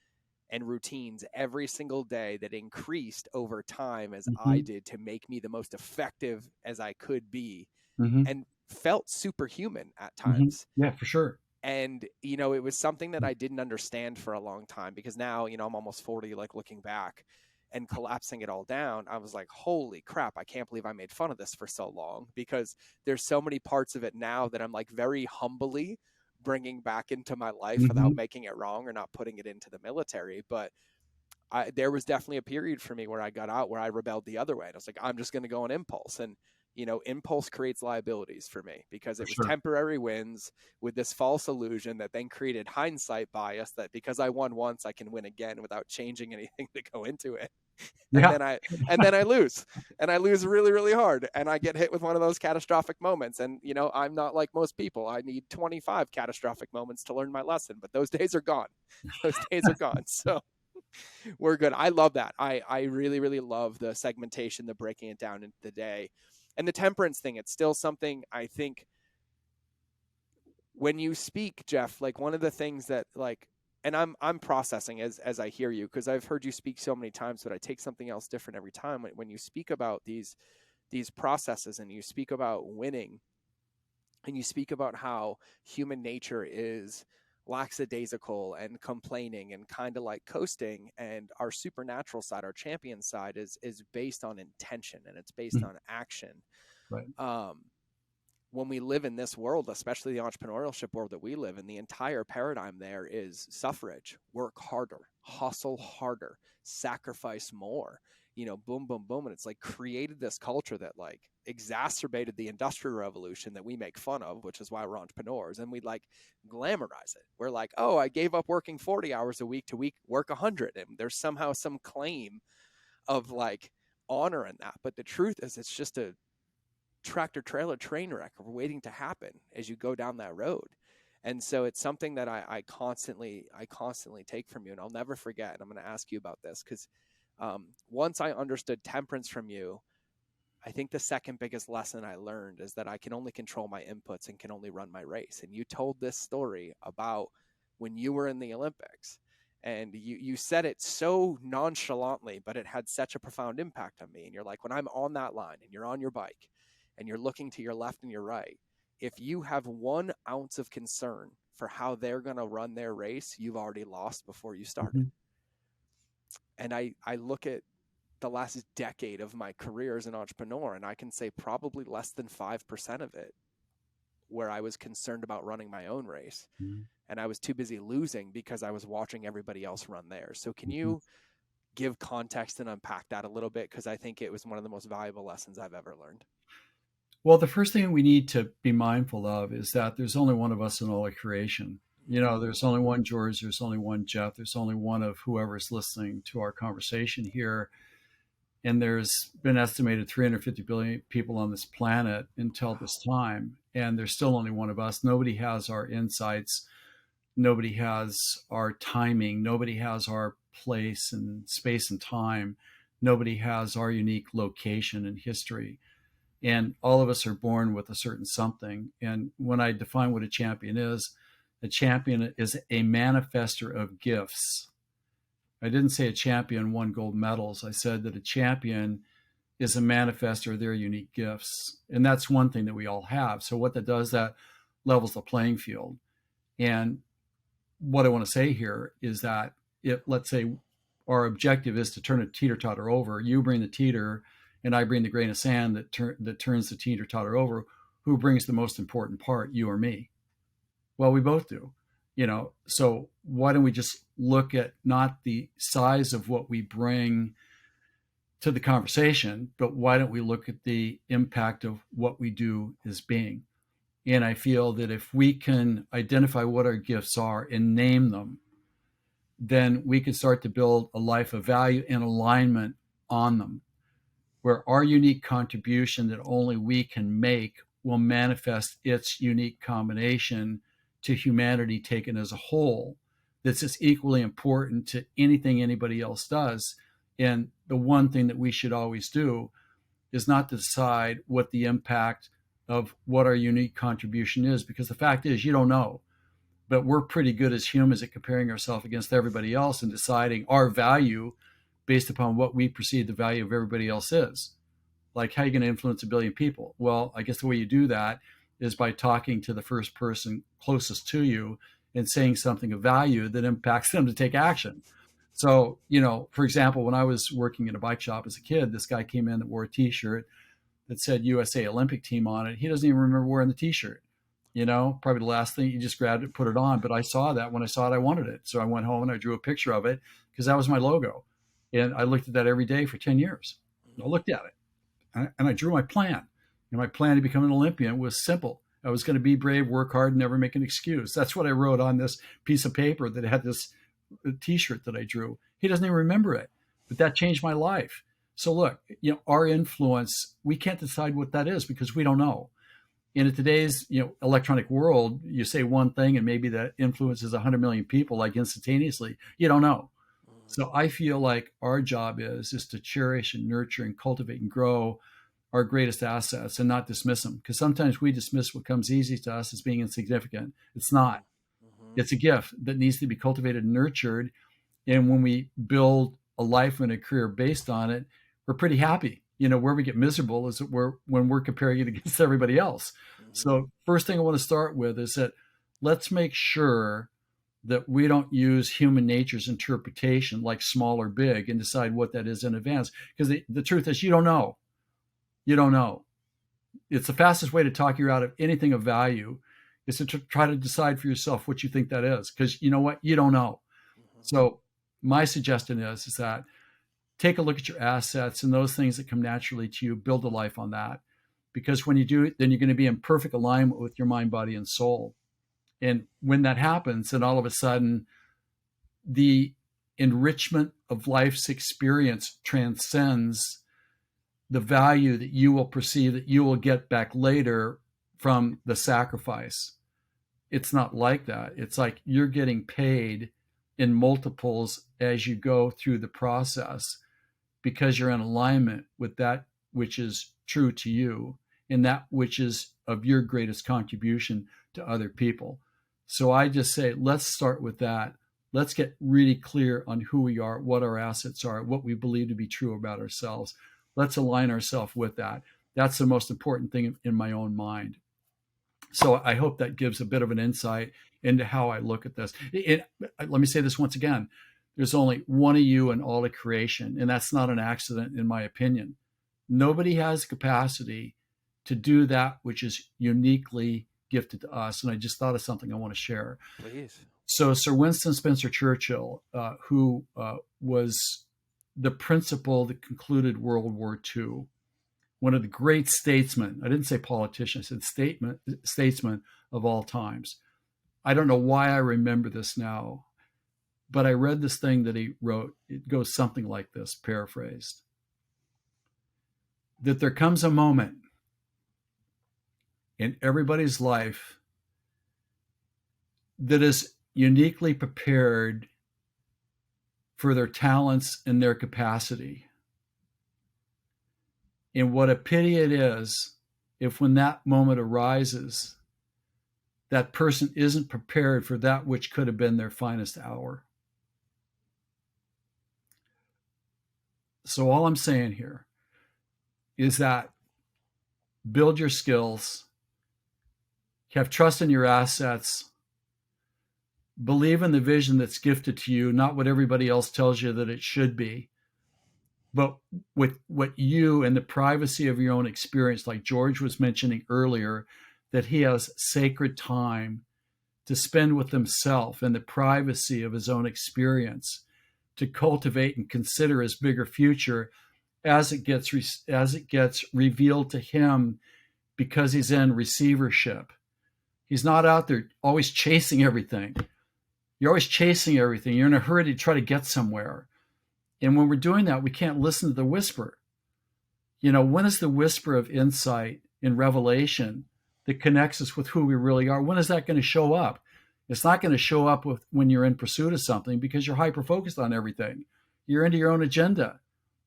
and routines every single day that increased over time as I Mm-hmm. did to make me the most effective as I could be Mm-hmm. and felt superhuman at Mm-hmm. times. Yeah, for sure. And, it was something that I didn't understand for a long time because now, I'm almost 40, like looking back and collapsing it all down. I was like, holy crap, I can't believe I made fun of this for so long because there's so many parts of it now that I'm like very humbly bringing back into my life Mm-hmm. without making it wrong or not putting it into the military. But there was definitely a period for me where I got out where I rebelled the other way. And I was like, I'm just going to go on impulse. And, impulse creates liabilities for me because For it was sure. temporary wins with this false illusion that then created hindsight bias that because I won once, I can win again without changing anything to go into it. And Yeah. then I lose and I lose really, really hard. And I get hit with one of those catastrophic moments. And, I'm not like most people. I need 25 catastrophic moments to learn my lesson, but those days are gone. Those days are gone. So we're good. I love that. I really, really love the segmentation, the breaking it down into the day. And the temperance thing, it's still something I think when you speak, Jeff, like one of the things that like and I'm processing as I hear you because I've heard you speak so many times, but I take something else different every time. When you speak about these processes and you speak about winning and you speak about how human nature is lackadaisical and complaining and kind of like coasting, and our supernatural side, our champion side, is based on intention and it's based Mhm. on action. Right. um, when we live in this world, especially the entrepreneurship world that we live in, the entire paradigm there is suffrage: work harder, hustle harder, sacrifice more, boom, boom, boom. And it's like created this culture that like exacerbated the industrial revolution that we make fun of, which is why we're entrepreneurs. And we like glamorize it. We're like, oh, I gave up working 40 hours a week to work 100. And there's somehow some claim of like honor in that. But the truth is, it's just a tractor trailer train wreck waiting to happen as you go down that road. And so it's something that I constantly take from you, and I'll never forget. And I'm going to ask you about this because once I understood temperance from you, I think the second biggest lesson I learned is that I can only control my inputs and can only run my race. And you told this story about when you were in the Olympics, and you said it so nonchalantly, but it had such a profound impact on me. And you're like, when I'm on that line and you're on your bike and you're looking to your left and your right, if you have 1 ounce of concern for how they're going to run their race, you've already lost before you started. Mhm. And I look at the last decade of my career as an entrepreneur, and I can say probably less than 5% of it where I was concerned about running my own race. Mhm. And I was too busy losing because I was watching everybody else run theirs. So can Mhm. you give context and unpack that a little bit? Because I think it was one of the most valuable lessons I've ever learned. Well, the first thing we need to be mindful of is that there's only one of us in all of creation. There's only one George, there's only one Jeff, there's only one of whoever's listening to our conversation here. And there's been estimated 350 billion people on this planet until this time. And there's still only one of us. Nobody has our insights. Nobody has our timing. Nobody has our place and space and time. Nobody has our unique location and history. And all of us are born with a certain something. And when I define what a champion is a manifester of gifts. I didn't say a champion won gold medals. I said that a champion is a manifester of their unique gifts. And that's one thing that we all have. So what that does, that levels the playing field. And what I want to say here is that if, let's say, our objective is to turn a teeter-totter over, you bring the teeter and I bring the grain of sand that turns the teeter-totter over, who brings the most important part, you or me? Well, we both do. So why don't we just look at not the size of what we bring to the conversation, but why don't we look at the impact of what we do as being? And I feel that if we can identify what our gifts are and name them, then we can start to build a life of value and alignment on them, where our unique contribution that only we can make will manifest its unique combination to humanity taken as a whole, that's as equally important to anything anybody else does. And the one thing that we should always do is not to decide what the impact of what our unique contribution is, because the fact is, you don't know. But we're pretty good as humans at comparing ourselves against everybody else and deciding our value based upon what we perceive the value of everybody else is. Like, how are you going to influence a billion people? Well, I guess the way you do that is by talking to the first person closest to you and saying something of value that impacts them to take action. So, for example, when I was working in a bike shop as a kid, this guy came in that wore a T-shirt that said USA Olympic team on it. He doesn't even remember wearing the T-shirt. Probably the last thing, he just grabbed it, put it on. But I saw that. When I saw it, I wanted it. So I went home and I drew a picture of it because that was my logo. And I looked at that every day for 10 years. I looked at it and I drew my plan. And my plan to become an Olympian was simple. I was going to be brave, work hard, and never make an excuse. That's what I wrote on this piece of paper that had this T-shirt that I drew. He doesn't even remember it, but that changed my life. So look, our influence, we can't decide what that is because we don't know. In today's electronic world, you say one thing and maybe that influences 100 million people like instantaneously. You don't know. So I feel like our job is to cherish and nurture and cultivate and grow our greatest assets and not dismiss them. Because sometimes we dismiss what comes easy to us as being insignificant. It's not. It's a gift that needs to be cultivated and nurtured. And when we build a life and a career based on it, we're pretty happy. Where we get miserable is when we're comparing it against everybody else. So first thing I want to start with is that let's make sure that we don't use human nature's interpretation like small or big and decide what that is in advance. Because the truth is, you don't know. You don't know. It's the fastest way to talk you out of anything of value is to try to decide for yourself what you think that is. Because you know what? You don't know. So my suggestion is that take a look at your assets and those things that come naturally to you, build a life on that. Because when you do it, then you're going to be in perfect alignment with your mind, body, and soul. And when that happens, then all of a sudden, the enrichment of life's experience transcends the value that you will perceive that you will get back later from the sacrifice. It's not like that. It's like you're getting paid in multiples as you go through the process because you're in alignment with that which is true to you and that which is of your greatest contribution to other people. So I just say, let's start with that. Let's get really clear on who we are, what our assets are, what we believe to be true about ourselves. Let's align ourselves with that. That's the most important thing in my own mind. So I hope that gives a bit of an insight into how I look at this. Let me say this once again. There's only one of you in all of creation, and that's not an accident, in my opinion. Nobody has the capacity to do that which is uniquely gifted to us. And I just thought of something I want to share. Please. So Sir Winston Spencer Churchill, who was the principal that concluded World War II, one of the great statesmen, I didn't say politician, I said statesman of all times. I don't know why I remember this now, but I read this thing that he wrote. It goes something like this, paraphrased. That there comes a moment in everybody's life that is uniquely prepared for their talents and their capacity. And what a pity it is if when that moment arises, that person isn't prepared for that which could have been their finest hour. So all I'm saying here is that build your skills, have trust in your assets, believe in the vision that's gifted to you, not what everybody else tells you that it should be, but with what you and the privacy of your own experience, like George was mentioning earlier, that he has sacred time to spend with himself in the privacy of his own experience, to cultivate and consider his bigger future as it gets revealed to him, because he's in receivership. He's not out there always chasing everything. You're always chasing everything. You're in a hurry to try to get somewhere. And when we're doing that, we can't listen to the whisper. When is the whisper of insight and revelation that connects us with who we really are? When is that going to show up? It's not going to show up when you're in pursuit of something, because you're hyper focused on everything. You're into your own agenda.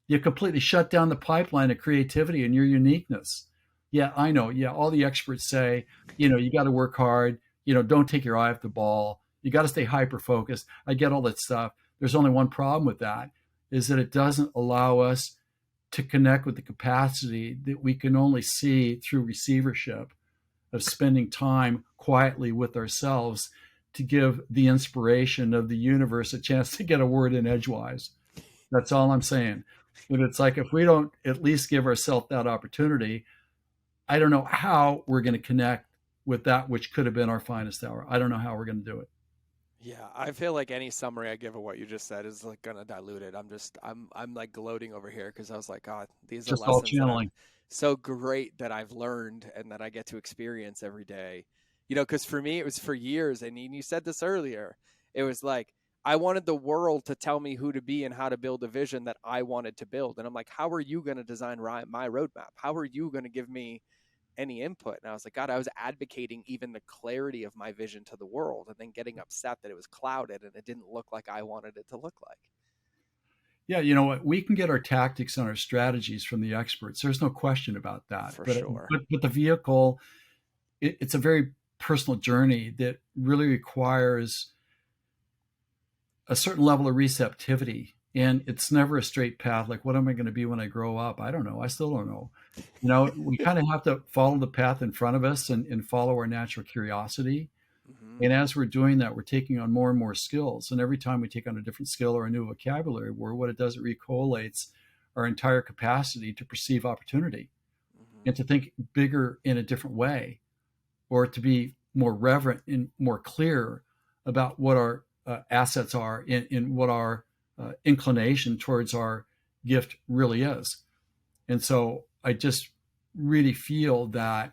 You completely shut down the pipeline of creativity and your uniqueness. Yeah, I know. Yeah, all the experts say, you got to work hard. Don't take your eye off the ball. You got to stay hyper focused. I get all that stuff. There's only one problem with that, is that it doesn't allow us to connect with the capacity that we can only see through receivership, of spending time quietly with ourselves to give the inspiration of the universe a chance to get a word in edgewise. That's all I'm saying. But it's like, if we don't at least give ourselves that opportunity, I don't know how we're going to connect with that which could have been our finest hour. I don't know how we're going to do it. Yeah, I feel like any summary I give of what you just said is like gonna dilute it. I'm like gloating over here because I was like, God, these are Just all lessons that I'm channeling. so great that I've learned and that I get to experience every day. Because for me it was for years, and you said this earlier. It was like I wanted the world to tell me who to be and how to build a vision that I wanted to build. And I'm like, how are you going to design my roadmap? How are you going to give me any input? And I was like, God, I was advocating even the clarity of my vision to the world, and then getting upset that it was clouded and it didn't look like I wanted it to look like. Yeah, you know what? We can get our tactics and our strategies from the experts. There's no question about that. For But sure. but the vehicle, it's a very personal journey that really requires a certain level of receptivity. And it's never a straight path. Like, what am I going to be when I grow up? I don't know. I still don't know. We kind of have to follow the path in front of us, and follow our natural curiosity. Mm-hmm. And as we're doing that, we're taking on more and more skills. And every time we take on a different skill or a new vocabulary word, what it does, it recollates our entire capacity to perceive opportunity Mm-hmm. and to think bigger in a different way, or to be more reverent and more clear about what our assets are, in what our inclination towards our gift really is. And so I just really feel that,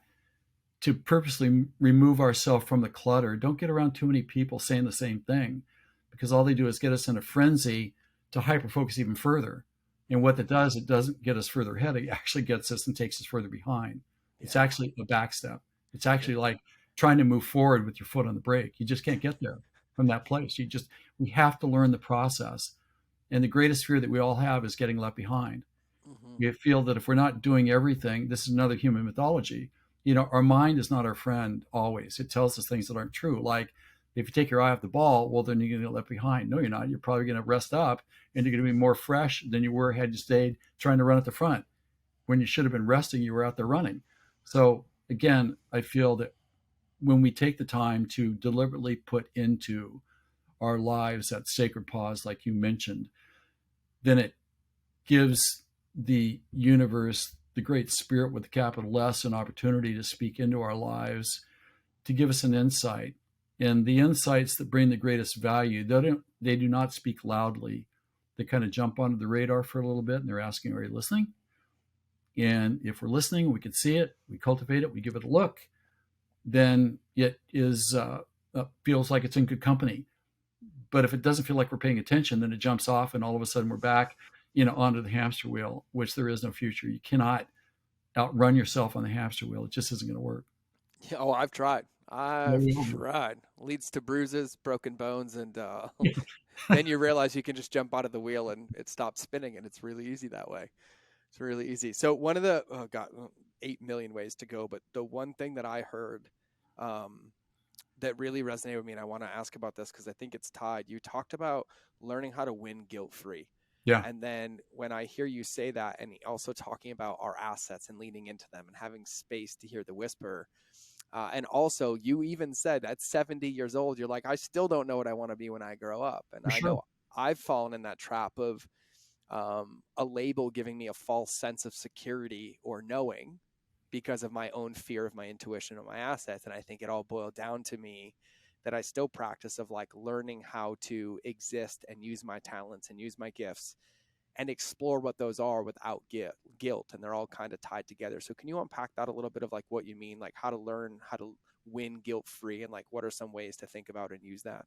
to purposely remove ourselves from the clutter, don't get around too many people saying the same thing, because all they do is get us in a frenzy to hyper focus even further. And what that does, it doesn't get us further ahead. It actually gets us and takes us further behind. It's Yeah. actually a backstep. It's Yeah. actually like trying to move forward with your foot on the brake. You just can't get there from that place. We have to learn the process. And the greatest fear that we all have is getting left behind. Mm-hmm. We feel that if we're not doing everything, this is another human mythology. Our mind is not our friend always. It tells us things that aren't true. Like, if you take your eye off the ball, well, then you're going to get left behind. No, you're not. You're probably going to rest up, and you're going to be more fresh than you were had you stayed trying to run at the front. When you should have been resting, you were out there running. So again, I feel that when we take the time to deliberately put into our lives that sacred pause, like you mentioned, then it gives the universe, the great spirit with the capital S, an opportunity to speak into our lives, to give us an insight. And the insights that bring the greatest value, they do not speak loudly. They kind of jump onto the radar for a little bit, and they're asking, are you listening? And if we're listening, we can see it, we cultivate it, we give it a look, then it feels like it's in good company. But if it doesn't feel like we're paying attention, then it jumps off, and all of a sudden we're back, onto the hamster wheel, which there is no future. You cannot outrun yourself on the hamster wheel. It just isn't going to work. Yeah, oh, I've tried. Yeah, I've we all do. tried. Leads to bruises, broken bones, and then you realize you can just jump out of the wheel and it stops spinning, and it's really easy that way. It's really easy. So one of the, oh God, 8 million ways to go, but the one thing that I heard um, that really resonated with me, and I want to ask about this because I think it's tied. You talked about learning how to win guilt free. Yeah. And then when I hear you say that, and also talking about our assets and leaning into them and having space to hear the whisper, and also, you even said at 70 years old, you're like, I still don't know what I want to be when I grow up. And For I sure. know I've fallen in that trap of a label giving me a false sense of security or knowing because of my own fear of my intuition or my assets. And I think it all boiled down to me that I still practice of like learning how to exist and use my talents and use my gifts and explore what those are without guilt. And they're all kind of tied together. So can you unpack that a little bit of like what you mean, like how to learn how to win guilt free, and like what are some ways to think about and use that?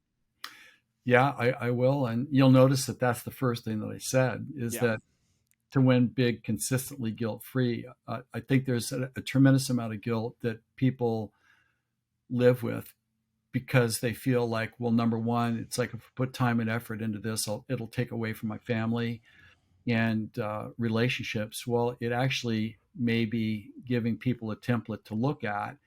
Yeah, I will. And you'll notice that that's the first thing that I said is Yeah. that to win big consistently guilt free, I think there's a tremendous amount of guilt that people live with because they feel like, well, number one, it's like if I put time and effort into this, it'll take away from my family and relationships. Well, it actually may be giving people a template to look at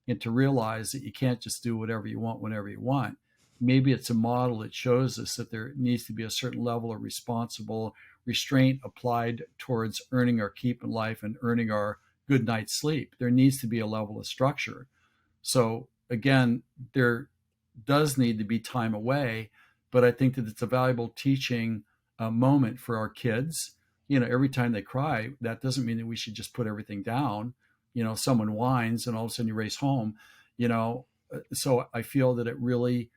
and to realize that you can't just do whatever you want whenever you want. Maybe it's a model that shows us that there needs to be a certain level of responsible restraint applied towards earning our keep in life and earning our good night's sleep. There needs to be a level of structure. So again, there does need to be time away, but I think that it's a valuable teaching moment for our kids. Every time they cry, that doesn't mean that we should just put everything down. Someone whines and all of a sudden you race home. So I feel that it really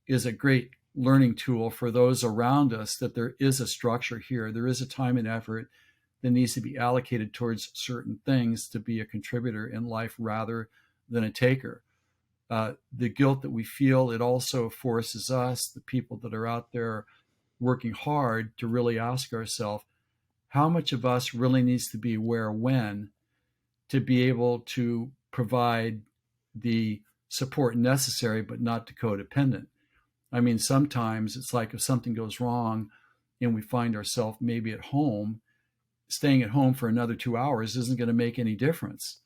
is a great learning tool for those around us, that there is a structure here. There is a time and effort that needs to be allocated towards certain things to be a contributor in life rather than a taker. The guilt that we feel, it also forces us, the people that are out there working hard, to really ask ourselves, how much of us really needs to be where when to be able to provide the support necessary, but not to codependent. I mean, sometimes it's like if something goes wrong and we find ourselves maybe at home, staying at home for another 2 hours isn't going to make any difference.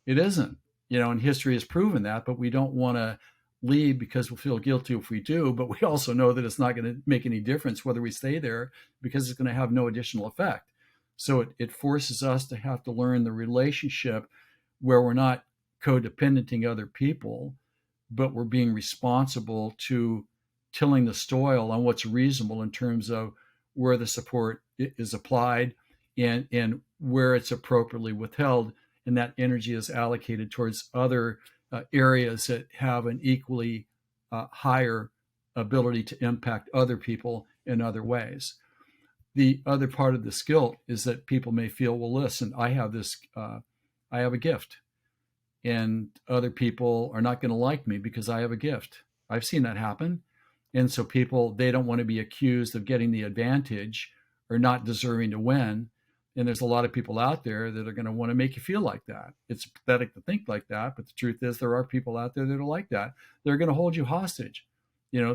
It isn't, and history has proven that, but we don't want to leave because we'll feel guilty if we do. But we also know that it's not going to make any difference whether we stay there because it's going to have no additional effect. So it forces us to have to learn the relationship where we're not codependenting other people, but we're being responsible to tilling the soil on what's reasonable in terms of where the support is applied and where it's appropriately withheld, and that energy is allocated towards other areas that have an equally higher ability to impact other people in other ways. The other part of the skill is that people may feel, well, listen, I have a gift, and other people are not going to like me because I have a gift. I've seen that happen. And so people, they don't want to be accused of getting the advantage or not deserving to win. And there's a lot of people out there that are going to want to make you feel like that. It's pathetic to think like that, but the truth is there are people out there that are like that. They're going to hold you hostage,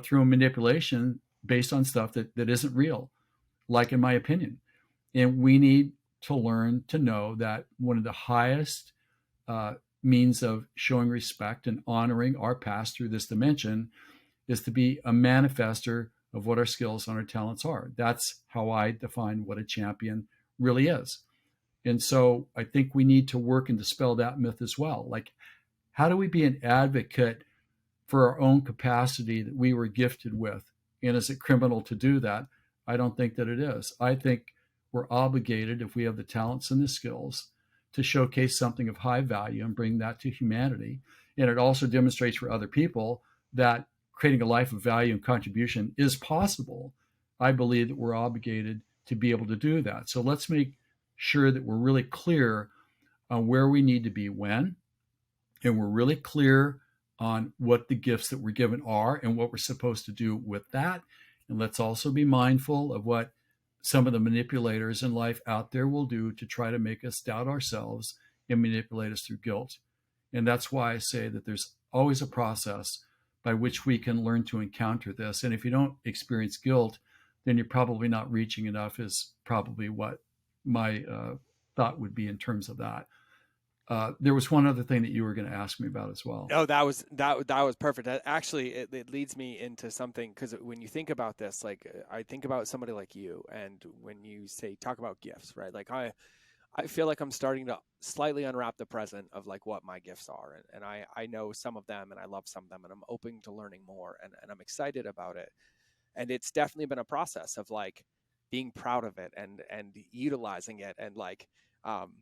through manipulation based on stuff that isn't real, like in my opinion. And we need to learn to know that one of the highest uh, means of showing respect and honoring our past through this dimension is to be a manifester of what our skills and our talents are. That's how I define what a champion really is. And so I think we need to work and dispel that myth as well. Like, how do we be an advocate for our own capacity that we were gifted with? And is it criminal to do that? I don't think that it is. I think we're obligated, if we have the talents and the skills, to showcase something of high value and bring that to humanity. And it also demonstrates for other people that creating a life of value and contribution is possible. I believe that we're obligated to be able to do that. So let's make sure that we're really clear on where we need to be when, and we're really clear on what the gifts that we're given are and what we're supposed to do with that. And let's also be mindful of what some of the manipulators in life out there will do to try to make us doubt ourselves and manipulate us through guilt. And that's why I say that there's always a process by which we can learn to encounter this. And if you don't experience guilt, then you're probably not reaching enough, is probably what my thought would be in terms of that. There was one other thing that you were going to ask me about as well. Oh, that was perfect. Actually, it leads me into something, because when you think about this, like I think about somebody like you, and when you say talk about gifts, right? Like I feel like I'm starting to slightly unwrap the present of like what my gifts are, and I know some of them, and I love some of them, and I'm open to learning more, and I'm excited about it. And it's definitely been a process of like being proud of it and utilizing it, and like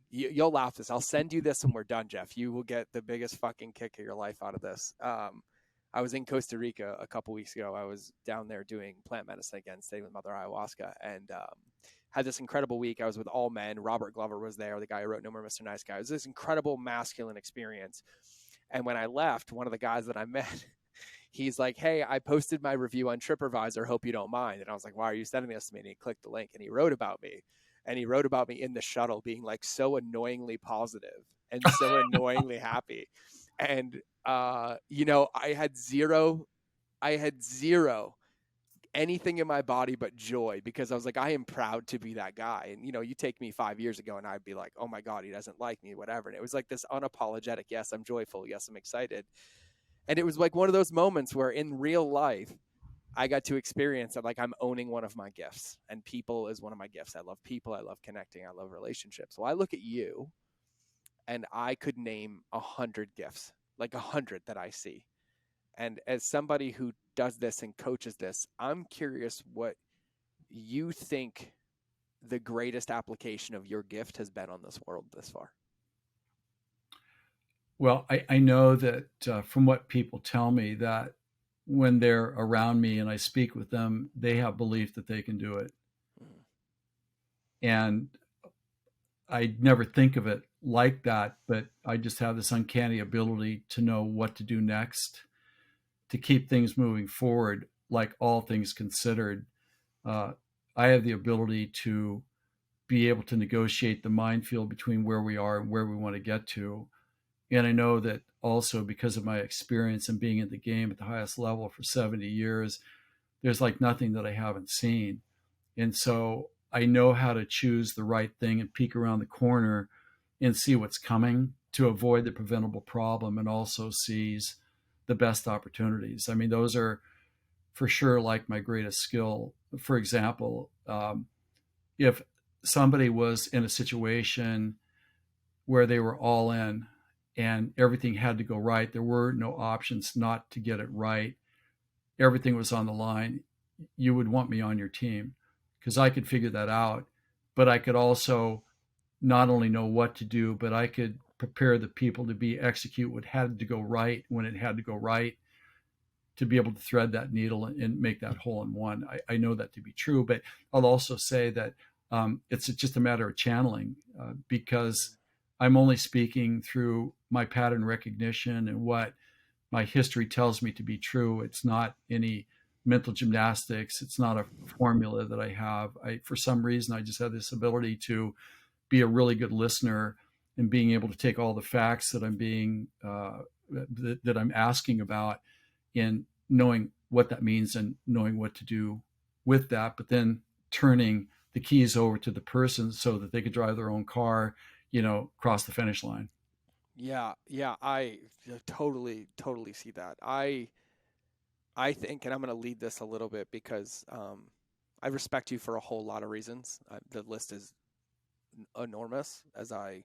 you'll laugh this. I'll send you this when we're done, Jeff. You will get the biggest fucking kick of your life out of this. I was in Costa Rica a couple weeks ago. I was down there doing plant medicine again, staying with Mother Ayahuasca, and had this incredible week. I was with all men. Robert Glover was there, the guy who wrote No More Mr. Nice Guy. It was this incredible masculine experience. And when I left, one of the guys that I met, he's like, "Hey, I posted my review on TripAdvisor. Hope you don't mind." And I was like, "Why are you sending this to me?" And he clicked the link, and he wrote about me. And he wrote about me in the shuttle being like so annoyingly positive and so annoyingly happy. And, I had zero anything in my body but joy, because I was like, I am proud to be that guy. And, you take me 5 years ago and I'd be like, oh my God, he doesn't like me, whatever. And it was like this unapologetic, yes, I'm joyful. Yes, I'm excited. And it was like one of those moments where in real life, I got to experience that, like I'm owning one of my gifts, and people is one of my gifts. I love people. I love connecting. I love relationships. So I look at you and I could name 100 gifts, like 100 that I see. And as somebody who does this and coaches this, I'm curious what you think the greatest application of your gift has been on this world this far. Well, I know that from what people tell me, that when they're around me and I speak with them, they have belief that they can do it. Mm. And I never think of it like that, but I just have this uncanny ability to know what to do next to keep things moving forward, like all things considered. Uh, I have the ability to be able to negotiate the minefield between where we are and where we want to get to. And I know that also because of my experience and being in the game at the highest level for 70 years, there's like nothing that I haven't seen. And so I know how to choose the right thing and peek around the corner and see what's coming to avoid the preventable problem, and also seize the best opportunities. I mean, those are for sure like my greatest skill. For example, if somebody was in a situation where they were all in and everything had to go right, there were no options not to get it right, everything was on the line, you would want me on your team because I could figure that out. But I could also not only know what to do, but I could prepare the people to be execute what had to go right when it had to go right, to be able to thread that needle and make that hole in one. I know that to be true, but I'll also say that it's just a matter of channeling because I'm only speaking through my pattern recognition and what my history tells me to be true. It's not any mental gymnastics. It's not a formula that I have. For some reason, I just have this ability to be a really good listener and being able to take all the facts that I'm asking about, in knowing what that means and knowing what to do with that, but then turning the keys over to the person so that they could drive their own car, cross the finish line. Yeah, yeah, I totally see that. I think, and I'm going to lead this a little bit because I respect you for a whole lot of reasons. The list is enormous, as I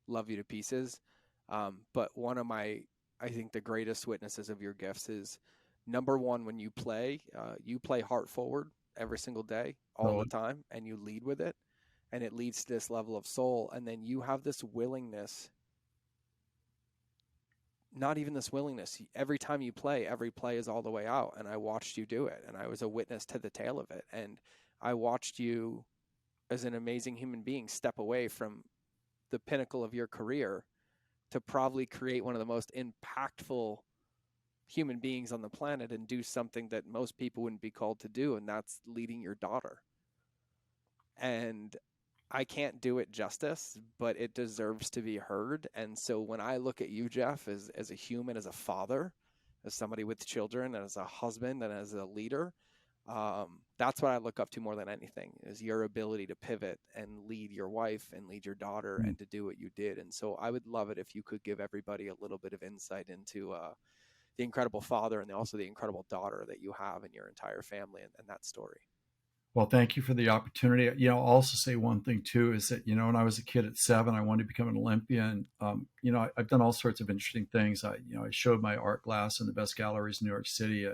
love you to pieces. But I think the greatest witnesses of your gifts is number one, when you play heart forward every single day, all So the time, and you lead with it. And it leads to this level of soul. And then you have this willingness, not even this willingness. Every time you play, every play is all the way out. And I watched you do it. And I was a witness to the tail of it. And I watched you as an amazing human being step away from the pinnacle of your career to probably create one of the most impactful human beings on the planet and do something that most people wouldn't be called to do. And that's leading your daughter. And I can't do it justice, but it deserves to be heard. And so when I look at you, Jeff, as a human, as a father, as somebody with children, as a husband, and as a leader, that's what I look up to more than anything, is your ability to pivot and lead your wife and lead your daughter and to do what you did. And so I would love it if you could give everybody a little bit of insight into the incredible father and also the incredible daughter that you have in your entire family, and that story. Well, thank you for the opportunity. I'll also say one thing too is that, when I was a kid at 7, I wanted to become an Olympian. I've done all sorts of interesting things. I showed my art class in the best galleries in New York City,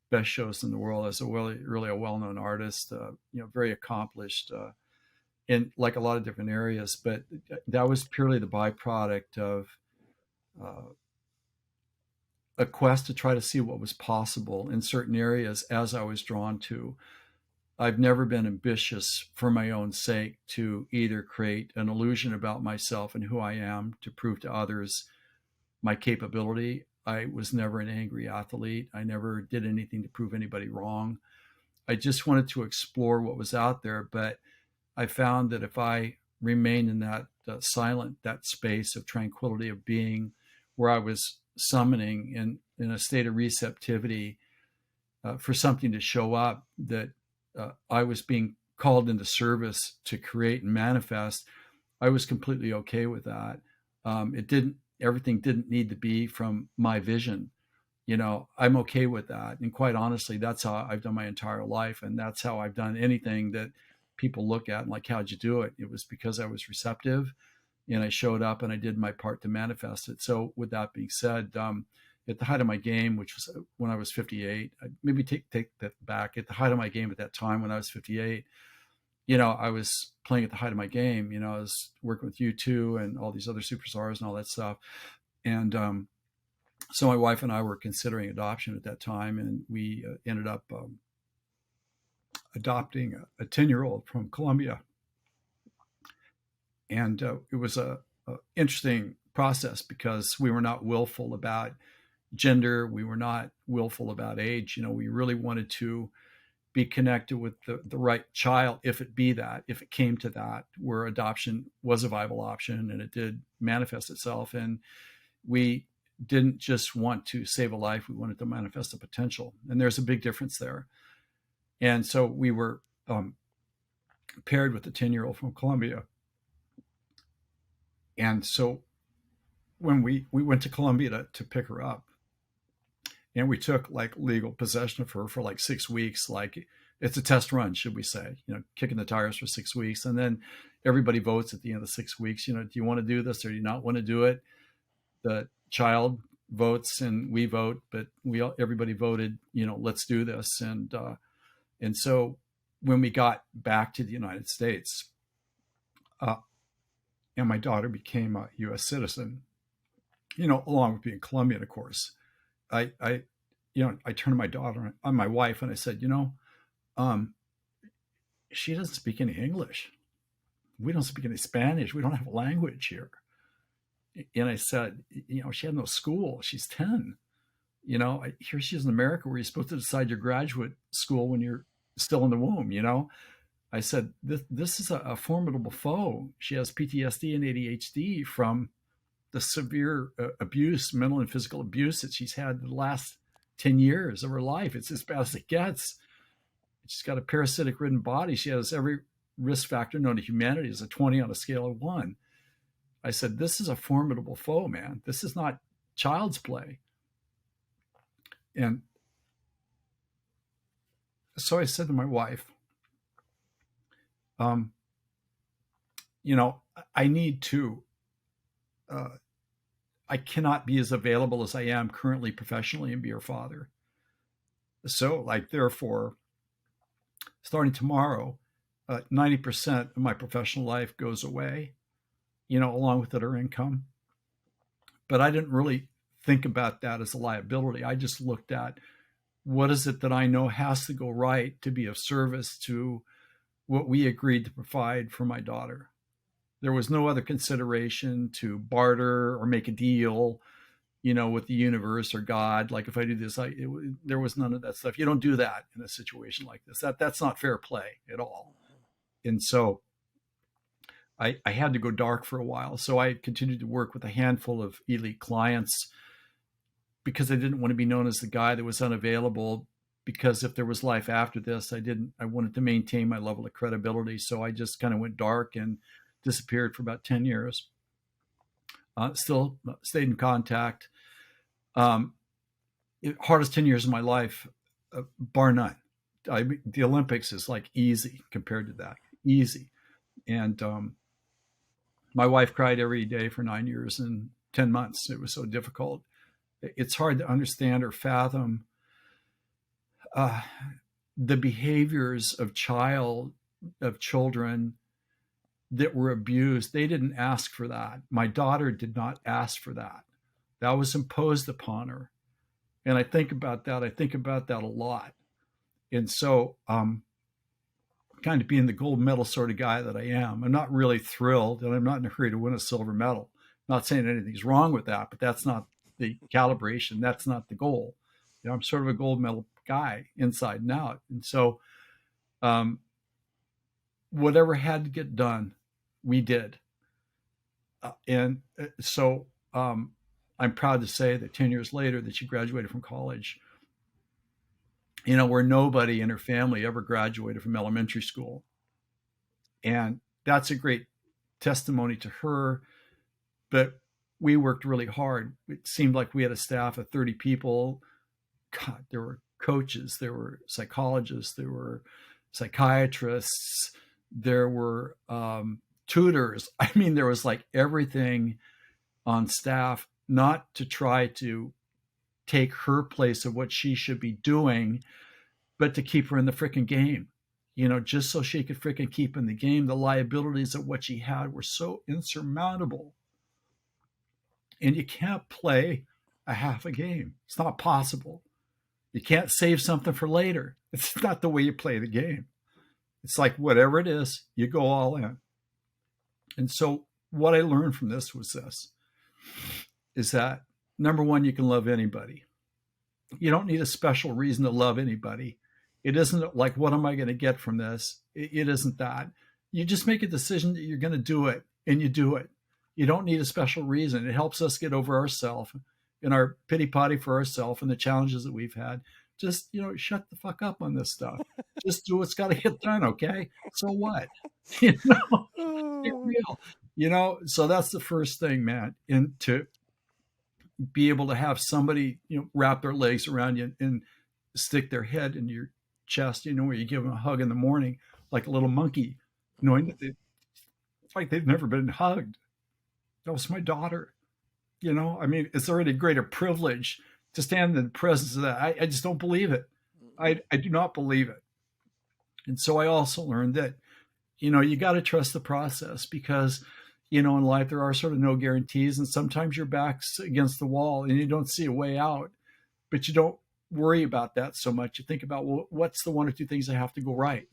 best shows in the world as a really a well-known artist, very accomplished in like a lot of different areas. But that was purely the byproduct of a quest to try to see what was possible in certain areas as I was drawn to. I've never been ambitious for my own sake to either create an illusion about myself and who I am to prove to others my capability. I was never an angry athlete. I never did anything to prove anybody wrong. I just wanted to explore what was out there. But I found that if I remained in that that space of tranquility of being, where I was summoning in a state of receptivity for something to show up, that I was being called into service to create and manifest, I was completely okay with that. Everything didn't need to be from my vision. I'm okay with that. And quite honestly, that's how I've done my entire life. And that's how I've done anything that people look at and like, how'd you do it? It was because I was receptive and I showed up and I did my part to manifest it. So with that being said, at the height of my game, which was when I was 58, maybe take that back. At the height of my game at that time, when I was 58, I was playing at the height of my game. I was working with U2 and all these other superstars and all that stuff. And so my wife and I were considering adoption at that time, and we ended up adopting a 10-year-old from Colombia. And it was a interesting process because we were not willful about gender. We were not willful about age. We really wanted to be connected with the right child, if it came to that, where adoption was a viable option and it did manifest itself. And we didn't just want to save a life. We wanted to manifest a potential. And there's a big difference there. And so we were paired with a 10-year-old from Colombia. And so when we went to Colombia to pick her up, and we took like legal possession of her for like 6 weeks. Like, it's a test run, should we say, kicking the tires for 6 weeks. And then everybody votes at the end of the 6 weeks, do you want to do this or do you not want to do it? The child votes and we vote, but everybody voted, let's do this. And so when we got back to the United States, and my daughter became a U.S. citizen, along with being Colombian, of course, I turned to my daughter, on my wife, and I said, she doesn't speak any English. We don't speak any Spanish. We don't have a language here. And I said, she had no school. She's 10. Here she is in America, where you're supposed to decide your graduate school when you're still in the womb. I said, this is a formidable foe. She has PTSD and ADHD from the severe abuse, mental and physical abuse that she's had the last 10 years of her life. It's as bad as it gets. She's got a parasitic ridden body. She has every risk factor known to humanity as a 20 on a scale of 1. I said, this is a formidable foe, man. This is not child's play. And so I said to my wife, I need to, I cannot be as available as I am currently professionally and be her father. So therefore, starting tomorrow, 90% of my professional life goes away, along with it, her income. But I didn't really think about that as a liability. I just looked at what is it that I know has to go right to be of service to what we agreed to provide for my daughter. There was no other consideration to barter or make a deal, with the universe or God. Like, if I do this, there was none of that stuff. You don't do that in a situation like this. That's not fair play at all. And so I had to go dark for a while. So I continued to work with a handful of elite clients because I didn't want to be known as the guy that was unavailable because if there was life after this, I wanted to maintain my level of credibility. So I just kind of went dark and disappeared for about 10 years. Still stayed in contact. Hardest 10 years of my life, bar none. The Olympics is like easy compared to that. Easy. And my wife cried every day for 9 years and 10 months. It was so difficult. It's hard to understand or fathom the behaviors of children that were abused. They didn't ask for that. My daughter did not ask for that. That was imposed upon her. And I think about that. I think about that a lot. And so, kind of being the gold medal sort of guy that I am, I'm not really thrilled, and I'm not in a hurry to win a silver medal. I'm not saying anything's wrong with that, but that's not the calibration. That's not the goal. I'm sort of a gold medal guy inside and out. And so, whatever had to get done, we did. And so, I'm proud to say that 10 years later that she graduated from college, where nobody in her family ever graduated from elementary school. And that's a great testimony to her. But we worked really hard. It seemed like we had a staff of 30 people. God, there were coaches, there were psychologists, there were psychiatrists, there were tutors. I mean, there was like everything on staff, not to try to take her place of what she should be doing, but to keep her in the freaking game, just so she could freaking keep in the game. The liabilities of what she had were so insurmountable. And you can't play a half a game. It's not possible. You can't save something for later. It's not the way you play the game. It's like whatever it is, you go all in. And so what I learned from this was this, is that number one, you can love anybody. You don't need a special reason to love anybody. It isn't like, what am I going to get from this? It isn't that. You just make a decision that you're going to do it, and you do it. You don't need a special reason. It helps us get over ourselves and our pity potty for ourselves and the challenges that we've had. Just, shut the fuck up on this stuff. Just do what's got to get done, okay? So what? Get real. So that's the first thing, Matt. And to be able to have somebody, wrap their legs around you and stick their head in your chest, where you give them a hug in the morning, like a little monkey, knowing that it's like they've never been hugged. That was my daughter. I mean, is there any greater privilege to stand in the presence of that? I just don't believe it. I do not believe it. And so I also learned that, you got to trust the process, because, in life, there are sort of no guarantees. And sometimes your back's against the wall and you don't see a way out, but you don't worry about that so much. You think about, well, what's the one or two things that have to go right?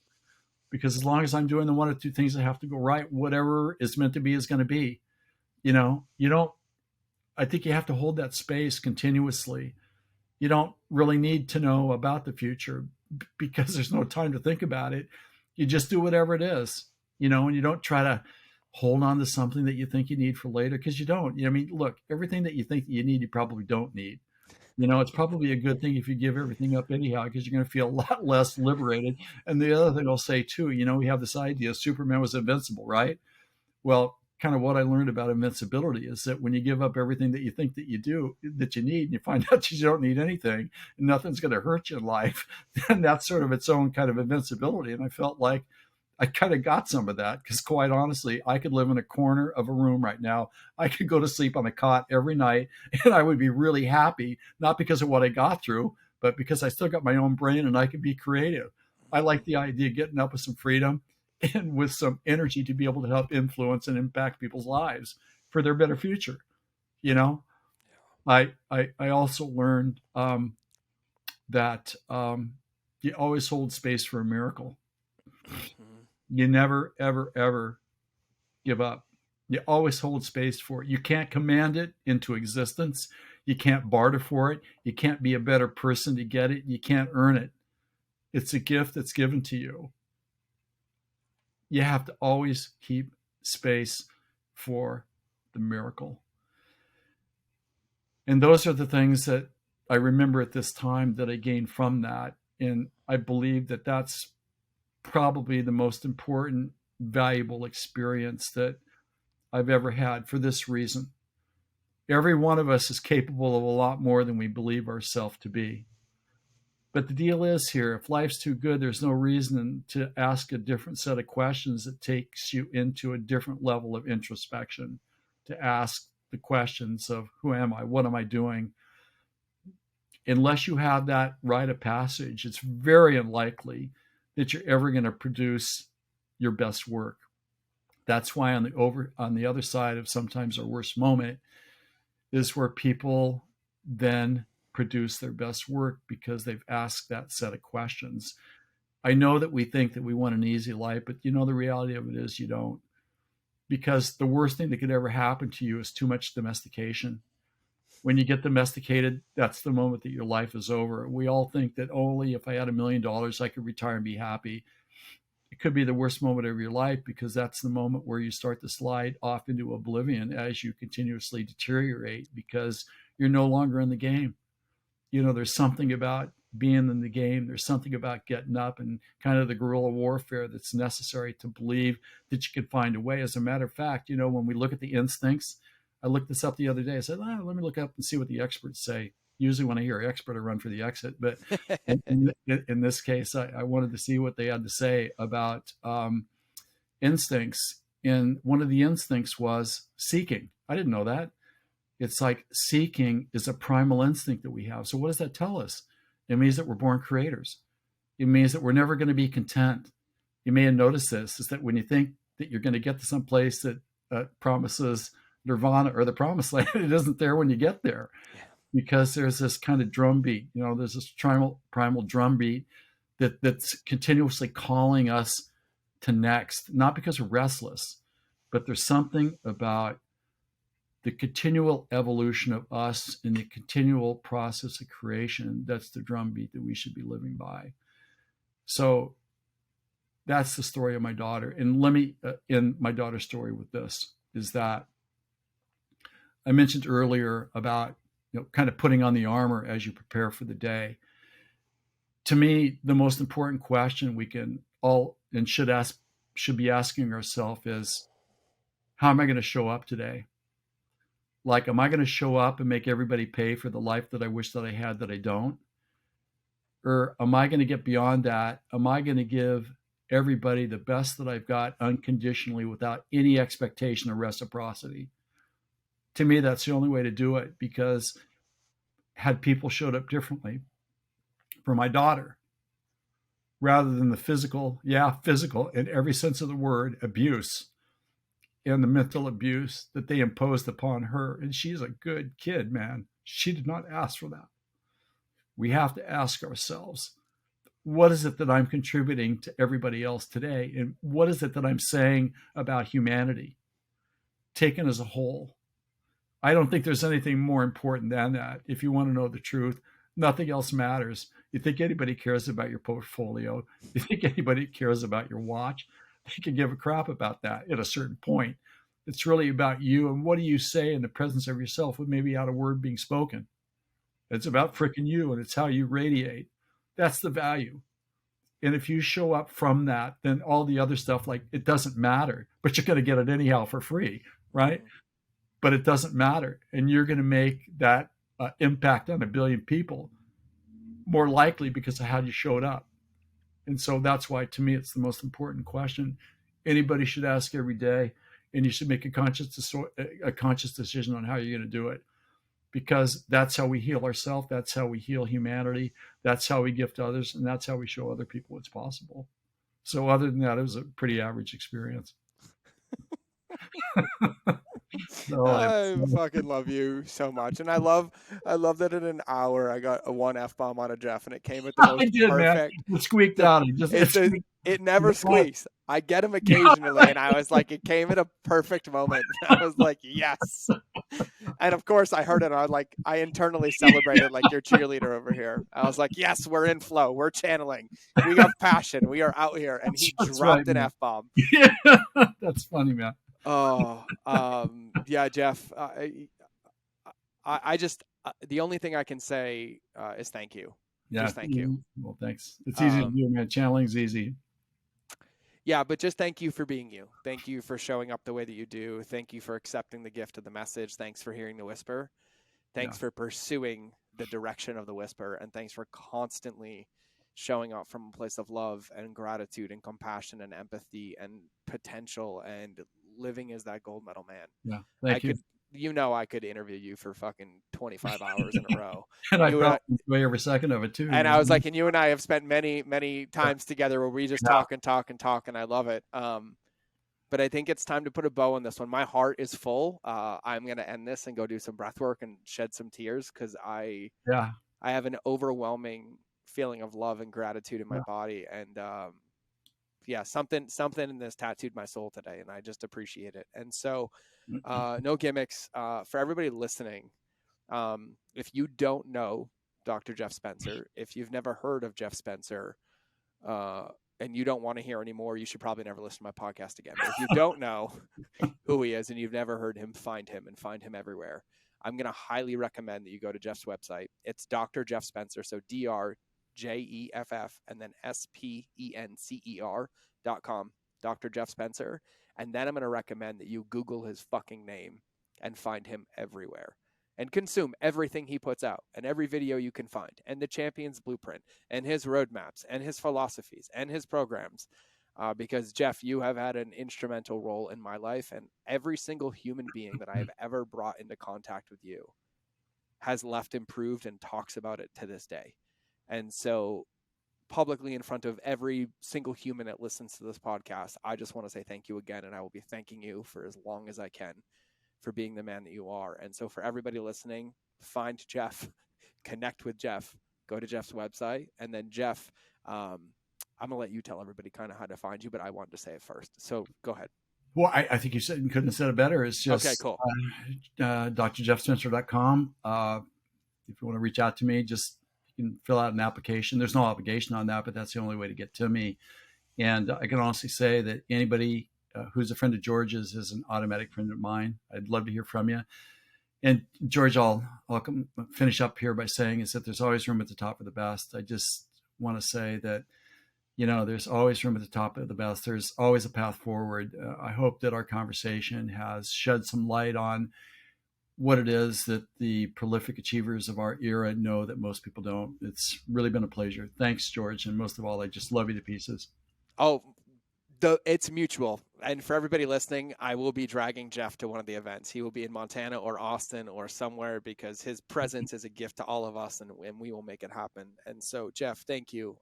Because as long as I'm doing the one or two things that have to go right, whatever is meant to be is going to be. I think you have to hold that space continuously. You don't really need to know about the future because there's no time to think about it. You just do whatever it is, and you don't try to hold on to something that you think you need for later, because you don't. I mean, look, everything that you think that you need, you probably don't need. It's probably a good thing if you give everything up anyhow, because you're going to feel a lot less liberated. And the other thing I'll say too, we have this idea Superman was invincible, right? Well, kind of what I learned about invincibility is that when you give up everything that you think that you need, and you find out you don't need anything and nothing's going to hurt you in life, then that's sort of its own kind of invincibility. And I felt like I kind of got some of that, because quite honestly, I could live in a corner of a room right now. I could go to sleep on a cot every night and I would be really happy, not because of what I got through, but because I still got my own brain and I could be creative. I like the idea of getting up with some freedom and with some energy to be able to help influence and impact people's lives for their better future. I also learned that you always hold space for a miracle. You never, ever, ever give up. You always hold space for it. You can't command it into existence. You can't barter for it. You can't be a better person to get it. You can't earn it. It's a gift that's given to you. You have to always keep space for the miracle. And those are the things that I remember at this time that I gained from that. And I believe that that's probably the most important, valuable experience that I've ever had for this reason. Every one of us is capable of a lot more than we believe ourselves to be. But the deal is here, if life's too good, there's no reason to ask a different set of questions that takes you into a different level of introspection, to ask the questions of who am I? What am I doing? Unless you have that rite of passage, it's very unlikely that you're ever going to produce your best work. That's why on the other side of sometimes our worst moment is where people then produce their best work, because they've asked that set of questions. I know that we think that we want an easy life, but the reality of it is you don't. Because the worst thing that could ever happen to you is too much domestication. When you get domesticated, that's the moment that your life is over. We all think that only if I had $1 million, I could retire and be happy. It could be the worst moment of your life, because that's the moment where you start to slide off into oblivion as you continuously deteriorate, because you're no longer in the game. There's something about being in the game. There's something about getting up and kind of the guerrilla warfare that's necessary to believe that you can find a way. As a matter of fact, when we look at the instincts, I looked this up the other day. I said, let me look up and see what the experts say. Usually when I hear expert, I run for the exit. But in this case, I wanted to see what they had to say about instincts. And one of the instincts was seeking. I didn't know that. It's like seeking is a primal instinct that we have. So what does that tell us? It means that we're born creators. It means that we're never going to be content. You may have noticed this, is that when you think that you're going to get to some place that promises nirvana or the promised land, it isn't there when you get there. Yeah. Because there's this kind of drumbeat, there's this primal drumbeat that's continuously calling us to next, not because we're restless, but there's something about the continual evolution of us and the continual process of creation. That's the drumbeat that we should be living by. So that's the story of my daughter. And let me end my daughter's story with this, is that I mentioned earlier about, kind of putting on the armor as you prepare for the day. To me, the most important question we can all and should be asking ourselves is, how am I going to show up today? Like, am I going to show up and make everybody pay for the life that I wish that I had that I don't? Or am I going to get beyond that? Am I going to give everybody the best that I've got unconditionally without any expectation of reciprocity? To me, that's the only way to do it, because had people showed up differently for my daughter, rather than the physical in every sense of the word, abuse and the mental abuse that they imposed upon her. And she's a good kid, man. She did not ask for that. We have to ask ourselves, what is it that I'm contributing to everybody else today? And what is it that I'm saying about humanity taken as a whole? I don't think there's anything more important than that. If you want to know the truth, nothing else matters. You think anybody cares about your portfolio? You think anybody cares about your watch? You can give a crap about that at a certain point. It's really about you and what do you say in the presence of yourself with maybe out a word being spoken. It's about freaking you, and it's how you radiate. That's the value. And if you show up from that, then all the other stuff, like, it doesn't matter, but you're going to get it anyhow for free, right? But it doesn't matter. And you're going to make that impact on 1 billion people more likely because of how you showed up. And so that's why, to me, it's the most important question anybody should ask every day. And you should make a conscious decision on how you're going to do it, because that's how we heal ourselves. That's how we heal humanity. That's how we gift others. And that's how we show other people what's possible. So other than that, it was a pretty average experience. I fucking love you so much, and I love that in an hour I got a 1 F-bomb on a Jeff, and it came at the most perfect. Man. It squeaked out. It never squeaks. I get them occasionally, and I was like, it came at a perfect moment. I was like, yes. And of course, I heard it. I internally celebrated like your cheerleader over here. I was like, yes, we're in flow. We're channeling. We have passion. We are out here. And he dropped an F-bomb. Yeah, that's funny, man. Oh, yeah, Jeff. I just the only thing I can say is thank you. Yeah. Just thank you. Well, thanks. It's easy to do, man. Channeling's easy. Yeah, but just thank you for being you. Thank you for showing up the way that you do. Thank you for accepting the gift of the message. Thanks for hearing the whisper. Thanks for pursuing the direction of the whisper. And thanks for constantly showing up from a place of love and gratitude and compassion and empathy and potential and living as that gold medal man. Yeah. Thank you. I could interview you for fucking 25 hours in a row. And I probably enjoy every second of it too. And I was like, and you and I have spent many, many times together where we just talk and talk and talk, and I love it. But I think it's time to put a bow on this one. My heart is full. I'm going to end this and go do some breath work and shed some tears because I have an overwhelming feeling of love and gratitude in my body. And something in this tattooed my soul today, and I just appreciate it. And so no gimmicks for everybody listening. If you don't know Dr. Jeff Spencer, if you've never heard of Jeff Spencer, and you don't want to hear anymore, you should probably never listen to my podcast again. But if you don't know who he is and you've never heard him, find him and find him everywhere. I'm going to highly recommend that you go to Jeff's website. It's Dr. Jeff Spencer. So DrJeff and then SPENCER.com, Dr. Jeff Spencer. And then I'm going to recommend that you Google his fucking name and find him everywhere. And consume everything he puts out and every video you can find and the Champion's Blueprint and his roadmaps and his philosophies and his programs. Because Jeff, you have had an instrumental role in my life, and every single human being that I have ever brought into contact with you has left improved and talks about it to this day. And so publicly in front of every single human that listens to this podcast, I just want to say thank you again. And I will be thanking you for as long as I can for being the man that you are. And so for everybody listening, find Jeff, connect with Jeff, go to Jeff's website. And then Jeff, I'm going to let you tell everybody kind of how to find you, but I wanted to say it first. So go ahead. Well, I think you couldn't have said it better. It's just okay, cool. drjeffspencer.com. If you want to reach out to me, just you can fill out an application. There's no obligation on that, but that's the only way to get to me. And I can honestly say that anybody who's a friend of George's is an automatic friend of mine. I'd love to hear from you. And George, I'll finish up here by saying is that there's always room at the top of the best. I just want to say that, there's always room at the top of the best. There's always a path forward. I hope that our conversation has shed some light on what it is that the prolific achievers of our era know that most people don't. It's really been a pleasure. Thanks, George. And most of all, I just love you to pieces. Oh, it's mutual. And for everybody listening, I will be dragging Jeff to one of the events. He will be in Montana or Austin or somewhere because his presence is a gift to all of us, and we will make it happen. And so, Jeff, thank you.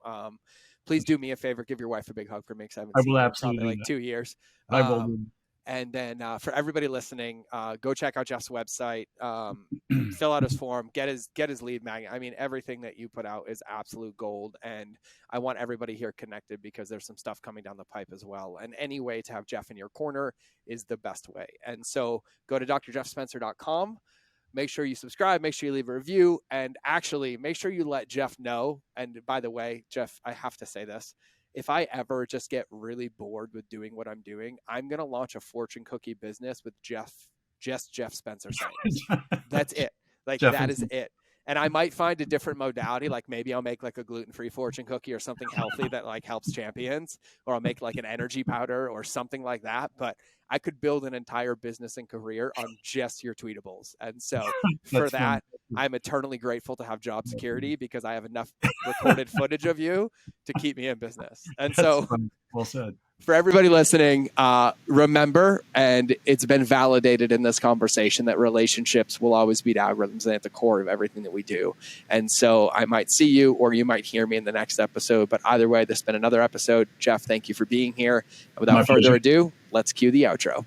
Please do me a favor. Give your wife a big hug for me because I haven't seen her in probably like 2 years. I will. And then for everybody listening, go check out Jeff's website, fill out his form, get his lead magnet. I mean, everything that you put out is absolute gold. And I want everybody here connected because there's some stuff coming down the pipe as well. And any way to have Jeff in your corner is the best way. And so go to drjeffspencer.com. Make sure you subscribe, make sure you leave a review, and actually make sure you let Jeff know. And by the way, Jeff, I have to say this. If I ever just get really bored with doing what I'm doing, I'm going to launch a fortune cookie business with Jeff Spencer saying. That's it. Like Jeff, that is it. And I might find a different modality. Like maybe I'll make like a gluten-free fortune cookie or something healthy that like helps champions, or I'll make like an energy powder or something like that. But I could build an entire business and career on just your tweetables. And so for that, I'm eternally grateful to have job security because I have enough recorded footage of you to keep me in business. And so well said. For everybody listening, remember, and it's been validated in this conversation, that relationships will always beat algorithms and at the core of everything that we do. And so I might see you or you might hear me in the next episode. But either way, this has been another episode. Jeff, thank you for being here. And without further ado, let's cue the outro.